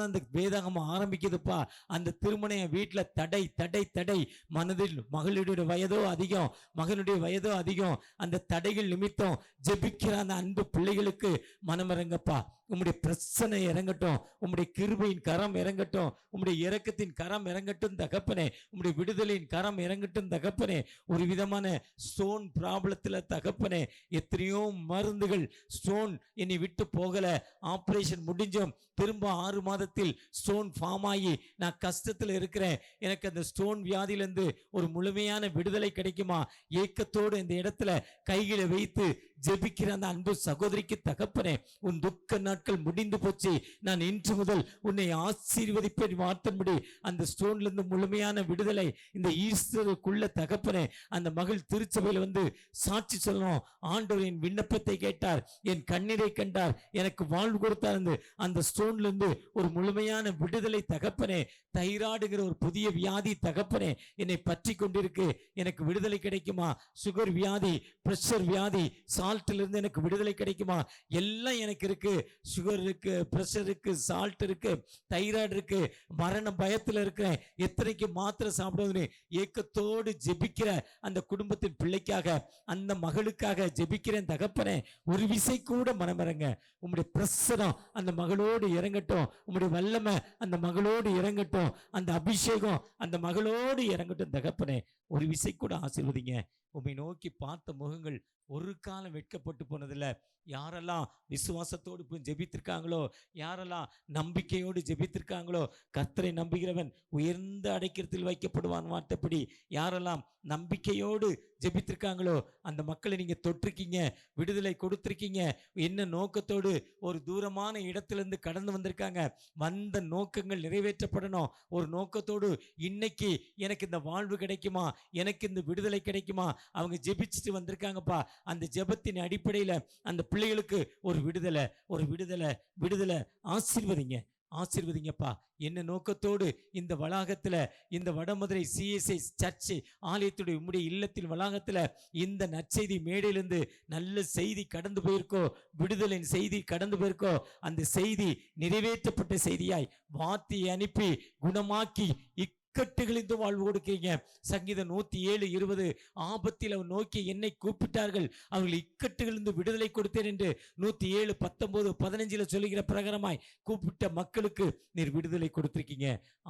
அந்த வேதாகமம் ஆரம்பிக்குதுப்பா. அந்த திருமணம் என் வீட்டில் தடை தடை தடை. மனதில் மகளுடைய வயதோ அதிகம், மகனுடைய வயதோ அதிகம். அந்த தடைகள் நிமித்தம் ஜெபிக்கிற அந்த அன்பு பிள்ளைகளுக்கு மனமிறங்கப்பா. உம்முடைய பிரச்சனை இறங்கட்டும், உம்முடைய கிருபையின் கரம் இறங்கட்டும், உம்முடைய இரக்கத்தின் கரம் இறங்கட்டும் தகப்பனே. உம்முடைய விடுதலையின் கரம் இறங்கட்டும் தகப்பனே. ஒரு விதமான ஸ்டோன் ப்ராப்ளத்தில் தகப்பனே, எத்தனையோ மருந்துகள், ஸ்டோன் என்னை விட்டு போகல, ஆப்ரேஷன் முடிஞ்சும் திரும்ப 6 மாதத்தில் ஸ்டோன் ஃபார்ம் ஆகி நான் கஷ்டத்தில் இருக்கிறேன், எனக்கு அந்த ஸ்டோன் வியாதியிலிருந்து ஒரு முழுமையான விடுதலை கிடைக்குமா? ஏக்கத்தோடு இந்த இடத்துல கைகளை வைத்து ஜெபிக்கிற அந்த அன்பு சகோதரிக்கு தகப்பனே, உன் துக்க நாட்கள் முடிந்து போச்சு, நான் இன்று முதல் உன்னை ஆசீர்வதிப்பேன் வார்த்தைப்படி அந்த ஸ்டோன்ல இருந்து முழுமையான விடுதலை இந்த ஈஸ்டருக்குள்ள தகப்பனே. அந்த மகள் திருச்சபையில் வந்து சாட்சி சொல்லணும், ஆண்டவர் என் விண்ணப்பத்தை கேட்டார், என் கண்ணீரை கண்டார், எனக்கு வாழ்வு கொடுத்தார். அந்த ஸ்டோன்ல இருந்து ஒரு முழுமையான விடுதலை தகப்பனே. தைராய்டுங்கிற ஒரு புதிய வியாதி தகப்பனே என்னை பற்றி கொண்டிருக்கு, எனக்கு விடுதலை கிடைக்குமா? சுகர் வியாதி, பிரஷர் வியாதி, சால்ட்ல இருந்து எனக்கு விடுதலை கிடைக்குமா? எல்லாம் எனக்கு இருக்கு. சுகர் இருக்கு, பிரஷர் இருக்கு, சால்ட் இருக்கு, தைராய்டு இருக்கு, மரண பயத்தில் இருக்கிறேன், எத்தனைக்கு மாத்திரை சாப்பிடுவது ஏக்கத்தோடு ஜெபிக்கிற அந்த குடும்பத்தின் பிள்ளைக்காக, அந்த மகளுக்காக ஜெபிக்கிறேன் தகப்பனே. ஒரு விசை கூட மனமிறங்க. உம்முடைய பிரசனம் அந்த மகளோடு இறங்கட்டும், உம்முடைய வல்லமை அந்த மகளோடு இறங்கட்டும், அந்த அபிஷேகம் அந்த மகளோடு இறங்கட்டும் தகப்பனே. ஒரு விசை கூட ஆசீர்வதிங்க. உம்மை நோக்கி பார்த்த முகங்கள் ஒரு காலம் வெட்கப்பட்டு போனதில்லை. யாரெல்லாம் விசுவாசத்தோடு போய் ஜெபித்திருக்காங்களோ, யாரெல்லாம் நம்பிக்கையோடு ஜெபித்திருக்காங்களோ, கர்த்தரை நம்புகிறவன் உயர்ந்த அடைக்கலத்தில் வைக்கப்படுவான் வார்த்தைப்படி. யாரெல்லாம் நம்பிக்கையோடு ஜெபித்திருக்காங்களோ அந்த மக்களை நீங்க தொட்டிருக்கீங்க, விடுதலை கொடுத்திருக்கீங்க. என்ன நோக்கத்தோடு ஒரு தூரமான இடத்திலிருந்து கடந்து வந்திருக்காங்க, வந்த நோக்கங்கள் நிறைவேற்றப்படணும். ஒரு நோக்கத்தோடு இன்னைக்கு எனக்கு இந்த வாழ்வு கிடைக்குமா, எனக்கு இந்த விடுதலை கிடைக்குமா, அவங்க ஜெபிச்சுட்டு வந்திருக்காங்கப்பா. அந்த ஜெபத்தின் அடிப்படையில் அந்த பிள்ளைகளுக்கு ஒரு விடுதலை, ஒரு விடுதலை, விடுதலை. ஆசீர்வதிங்க, ஆசீர்வதிங்கப்பா. என்ன நோக்கத்தோடு இந்த வளாகத்தில், இந்த வடமதுரை CSI சர்ச் ஆலயத்துடைய உம்முடைய இல்லத்தின் வளாகத்தில் இந்த நற்செய்தி மேடையிலிருந்து நல்ல செய்தி கடந்து போயிருக்கோ, விடுதலின் செய்தி கடந்து போயிருக்கோ, அந்த செய்தி நிறைவேற்றப்பட்ட செய்தியாய் வார்த்தையை அனுப்பி குணமாக்கி இக்கட்டுகளிலிருந்து வாழ்வு கொடுக்கிறீங்க. சங்கீதம் 107:20 ஆபத்தில் அவர் நோக்கி என்னை கூப்பிட்டார்கள், அவர்கள் இக்கட்டுகளிலிருந்து விடுதலை கொடுத்தேன் என்று 107:19-15 சொல்லுகிற பிரகாரமாய் கூப்பிட்ட மக்களுக்கு நீர் விடுதலை கொடுத்திருக்கீங்க,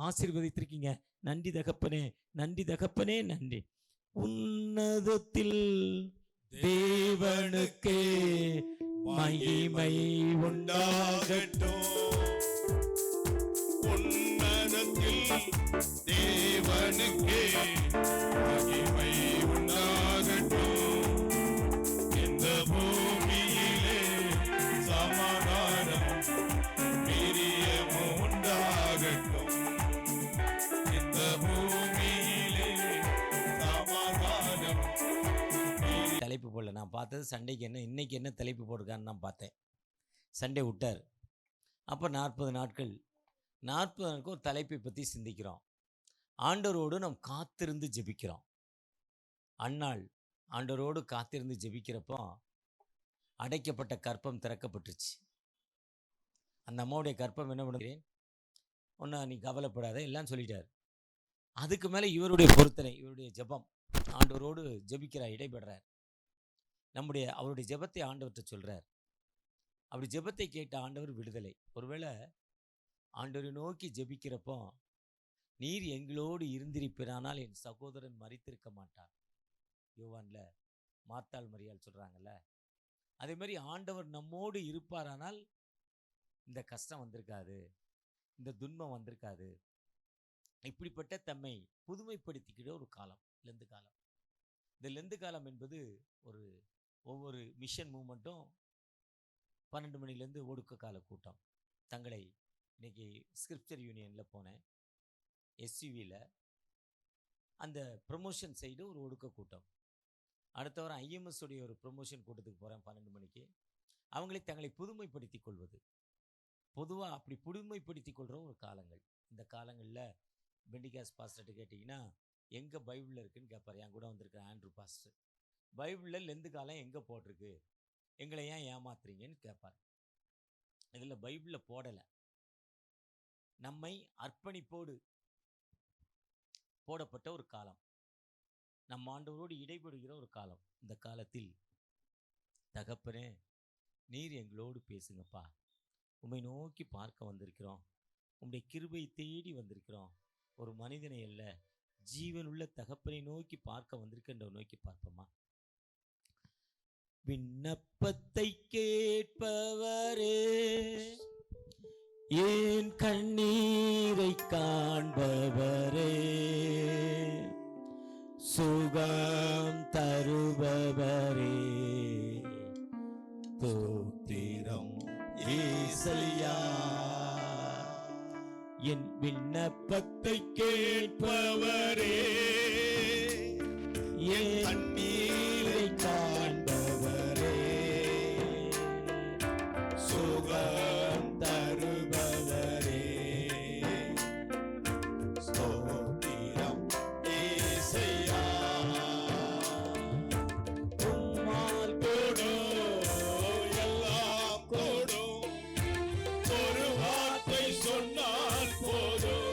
ஆசீர்வதித்திருக்கீங்க. நன்றி தகப்பனே, நன்றி தகப்பனே, நன்றி. உன்னதத்தில் தேவனுக்கே மகிமை உண்டாகட்டும். தேவனுக்கே மகிமை உண்டாகட்டும். இந்த பூமியிலே சமாதானம் பிரியமும் உண்டாகட்டும். இந்த பூமியிலே சமாதானம். தலைப்பு போடல, நான் பார்த்தது சண்டைக்கு என்ன இன்னைக்கு என்ன தலைப்பு போட்டிருக்கான்னு நான் பார்த்தேன். சண்டே விட்டார். அப்போ 40 நாட்கள் ஒரு தலைப்பை பற்றி சிந்திக்கிறோம். ஆண்டவரோடு நாம் காத்திருந்து ஜெபிக்கிறோம். அன்னாள் ஆண்டவரோடு காத்திருந்து ஜெபிக்கிறப்போ அடைக்கப்பட்ட கற்பம் திறக்கப்பட்டுச்சு. அந்த அம்மாவுடைய கற்பம் என்ன பண்ணுகிறேன், ஒன்றா நீ கவலைப்படாத எல்லாம் சொல்லிட்டார். அதுக்கு மேலே இவருடைய பொருத்தனை, இவருடைய ஜெபம், ஆண்டவரோடு ஜெபிக்கிறார், இடைபெறார். அவருடைய ஜெபத்தை ஆண்டவர்கிட்ட சொல்கிறார். அப்படி ஜெபத்தை கேட்ட ஆண்டவர் விடுதலை. ஒருவேளை ஆண்டவரை நோக்கி ஜெபிக்கிறப்போ, நீர் எங்களோடு இருந்திருப்பிறானால் என் சகோதரன் மரித்திருக்க மாட்டார். யோவான்ல மார்த்தாள் மரியாள் சொல்கிறாங்கல்ல, அதே மாதிரி ஆண்டவர் நம்மோடு இருப்பாரானால் இந்த கஷ்டம் வந்திருக்காது, இந்த துன்பம் வந்திருக்காது. இப்படிப்பட்ட தம்மை புதுமைப்படுத்திக்கிற ஒரு காலம் லெந்து காலம். இந்த லெந்து காலம் என்பது ஒவ்வொரு மிஷன் மூமெண்ட்டும் 12 மணிலேருந்து ஒடுக்க கால கூட்டம். தங்களை இன்னைக்கு ஸ்கிரிப்சர் யூனியனில் போனேன், எஸ்யூவியில் அந்த ப்ரொமோஷன் சைடு ஒரு ஒடுக்க கூட்டம். அடுத்த வாரம் IMS உடைய ஒரு ப்ரொமோஷன் கூட்டத்துக்கு போகிறேன் 12 மணிக்கு. அவங்களை தங்களை புதுமைப்படுத்தி கொள்வது, பொதுவாக அப்படி புதுமைப்படுத்தி கொள்கிற ஒரு காலங்கள். இந்த காலங்களில் பெண்டிகாஸ் பாஸ்டர்கிட்ட கேட்டிங்கன்னா எங்கே பைபிளில் இருக்குதுன்னு கேட்பார். என் கூட வந்திருக்கிற ஆண்ட்ரூ பாஸ்டர், பைபிளில் லெந்து காலம் எங்கே போட்டிருக்கு, எங்களை ஏன் ஏமாத்துறீங்கன்னு கேட்பார். இதில் பைபிளில் போடலை, நம்மை அர்ப்பணிப்போடு போடப்பட்ட ஒரு காலம், நம் ஆண்டவரோடு இடைபடுகிற ஒரு காலம். இந்த காலத்தில் தகப்பனே நீர் எங்களோடு பேசுங்கப்பா, உம்மை நோக்கி பார்க்க வந்திருக்கிறோம், உம்முடைய கிருபை தேடி வந்திருக்கிறோம். ஒரு மனிதனை அல்ல, ஜீவனுள்ள தகப்பனை நோக்கி பார்க்க வந்திருக்கின்ற நோக்கி பார்ப்போமா? விண்ணப்பத்தை கேட்பவரே, என் கண்ணீரை காண்பவரே, சுகம் தருபவரே, தோத்திரம் ஏசையா. என் விண்ணப்பத்தை கேட்பவரே, என் கண்ணீரை காண்பவரே, சுகம் தருபவரே, ஸ்தோத்திரம் ஏசையா. உம்மால் கூடும் எல்லாம் கூடும், ஒரு வார்த்தை சொன்னால் போதும்.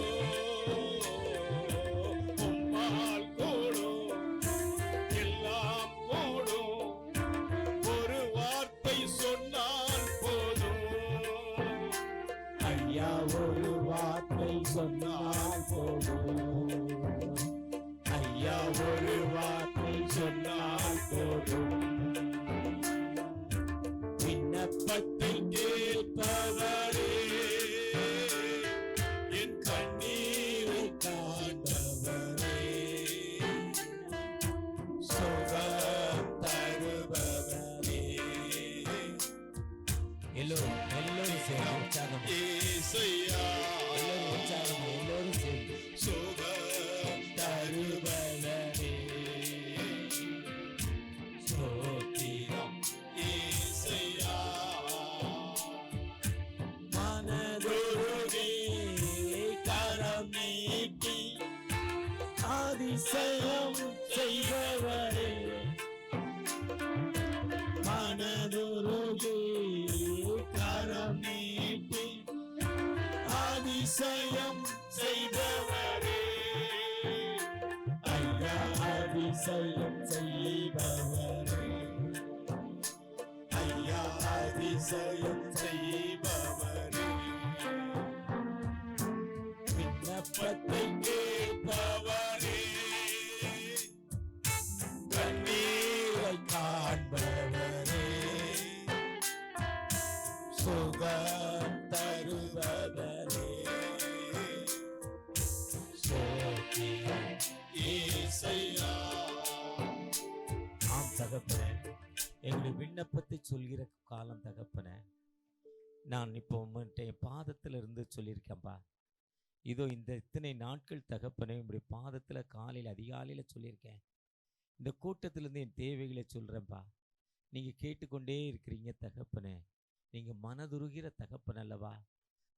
உம்மால் கூடும் எல்லாம் கூடும், ஒரு வார்த்தை சொன்னால் போதும். ஐயா ஒரு வார்த்தை சொன்னால் போதும், ஐயா ஒரு வார்த்தை சொன்னால் போதும். விண்ணப்பத்தை கேட்பவரே, என் கண்ணீரை காண்பவரே, சுகம் தருபவரே. எல்லோரும் சேர்ந்து உற்சாகம் ஏசையா, எல்லோரும் உற்சாகம், எல்லோரும் சேர்ந்து சுகம் தருபவரே, ஸ்தோத்திரம் ஏசையா. மனதுருகி கரம் நீட்டி அதிசயம் செய்பவரே, மனதுருகி கரம் நீட்டி அதிசயம் செய்பவரே, ஐயா அதிசயம் செய்பவரே, ஐயா அதிசயம் செய்பவரே. விண்ணப்பத்தை கேட்பவரே, கண்ணீரை காண்பவரே, சுகம் தருபவரே, ஸ்தோத்திரம் ஏசையா. ஆம் தகப்பனே, எங்களுடைய விண்ணப்பத்தை சொல்கிற காலம் தகப்பனே. நான் இப்போ உங்கள்கிட்ட என் பாதத்தில் இருந்து சொல்லியிருக்கேன்ப்பா. இதோ இந்த இத்தனை நாட்கள் தகப்பனே உங்களுடைய பாதத்தில் காலையில் அதிகாலையில் சொல்லியிருக்கேன். இந்த கூட்டத்திலேருந்து என் தேவைகளை சொல்கிறேன்ப்பா. நீங்கள் கேட்டுக்கொண்டே இருக்கிறீங்க தகப்பனே. நீங்கள் மனதுருகிற தகப்பன் அல்லவா?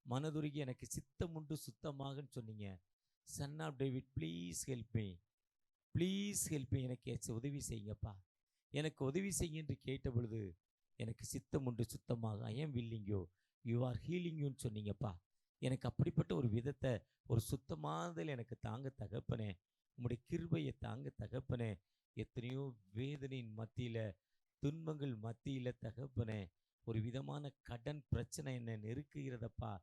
மனதுருகி எனக்கு சித்தம் உண்டு சுத்தமாகன்னு சொன்னீங்க. Son of David please help me, please help me, எனக்கு உதவி செய்யுங்கப்பா, எனக்கு உதவி செய்யுங்க என்று கேட்ட பொழுது எனக்கு சித்தம் உண்டு சுத்தமாக. ஐ எம் வில்லிங்கோ யூ ஆர் ஹீலிங்யூன்னு சொன்னீங்கப்பா. எனக்கு அப்படிப்பட்ட ஒரு விதத்தை, ஒரு சுத்தமானதில் எனக்கு தாங்க தகப்பனே. உம்முடைய கிருபையை தாங்க தகப்பனே. எத்தனையோ வேதனையின் மத்தியில், துன்பங்கள் மத்தியில் தகப்பனே, ஒரு விதமான கடன் பிரச்சனை என்னை நெருக்குகிறதப்பா.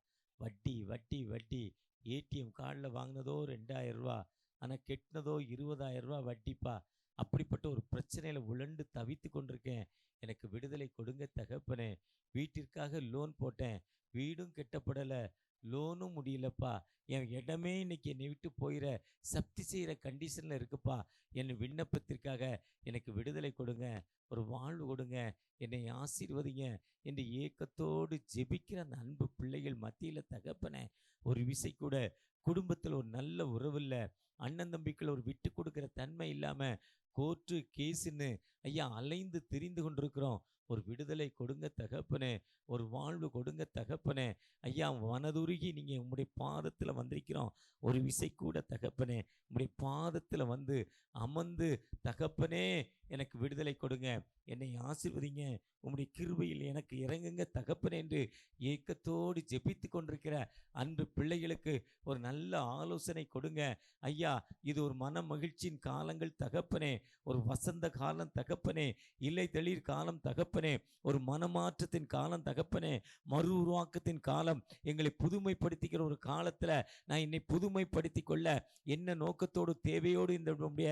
வட்டி வட்டி வட்டி. ஏடிஎம் கார்டில் வாங்கினதோ 2000 ரூபா, ஆனால் கெட்டினதோ 20,000 ரூபா வட்டிப்பா. அப்படிப்பட்ட ஒரு பிரச்சனையில் உழண்டு தவித்து கொண்டிருக்கேன். எனக்கு விடுதலை கொடுங்க தகப்பனே. வீட்டிற்காக லோன் போட்டேன், வீடும் கெட்டப்படலை, லோனும் முடியலப்பா. என் இடமே இன்னைக்கு என்னை விட்டு போயிட சப்தி செய்கிற கண்டிஷனில் இருக்குப்பா. என் விண்ணப்பத்திற்காக எனக்கு விடுதலை கொடுங்க, ஒரு வாழ்வு கொடுங்க, என்னை ஆசீர்வதிங்க என்று ஏக்கத்தோடு ஜெபிக்கிற அந்த அன்பு பிள்ளைகள் மத்தியில் தகப்பனே, ஒரு விசை கூட குடும்பத்தில் ஒரு நல்ல உறவு இல்லை, அண்ணன் தம்பிக்குள்ள ஒரு விட்டு கொடுக்குற தன்மை இல்லாமல் கோர்ட்டு கேஸுன்னு ஐயா அலைந்து திரிந்து கொண்டிருக்கிறோம். ஒரு விடுதலை கொடுங்க தகப்பனே, ஒரு வாழ்வு கொடுங்க தகப்பனே. ஐயா மனதுருகி நீங்கள் உம்முடைய பாதத்தில் வந்திருக்கிறோம். ஒரு விசை கூட தகப்பனே, உம்முடைய பாதத்தில் வந்து அமர்ந்து தகப்பனே எனக்கு விடுதலை கொடுங்க, என்னை ஆசீர்வதிங்க, உம்முடைய கிருபையில் எனக்கு இறங்குங்க தகப்பனே என்று ஏக்கத்தோடு ஜெபித்து கொண்டிருக்கிற அன்பு பிள்ளைகளுக்கு ஒரு நல்ல ஆலோசனை கொடுங்க ஐயா. இது ஒரு மன மகிழ்ச்சியின் காலங்கள் தகப்பனே, ஒரு வசந்த காலம் தகப்பனே, இலை தெளிர் காலம் தகப்பனே, ஒரு மனமாற்றத்தின் காலம் தகப்பனே, மறு உருவாக்கத்தின் காலம், எங்களை புதுமைப்படுத்திக்கிற ஒரு காலத்தில் நான் என்னை புதுமைப்படுத்தி கொள்ள என்ன நோக்கத்தோடு தேவையோடு இந்த உம்முடைய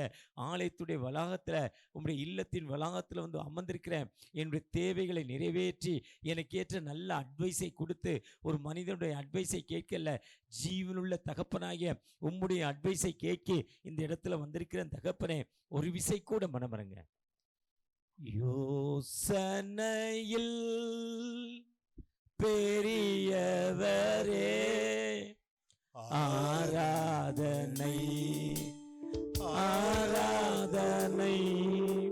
ஆலயத்துடைய வளாகத்தில், உம்முடைய இல்லத்தின் வளாகத்தில் வந்து அமர்ந்திருக்கிறேன். என்னுடைய தேவைகளை நிறைவேற்றி எனக்கு ஏற்ற நல்ல அட்வைஸை கொடுத்து, ஒரு மனிதனுடைய அட்வைஸை கேட்கல, ஜீவனுள்ள தகப்பனாகிய உம்முடைய அட்வைஸை கேட்க இந்த இடத்துல வந்திருக்கிறேன் தகப்பனே. ஒரு விசை கூட மனமரங்க. யோசனையில் பெரியவர்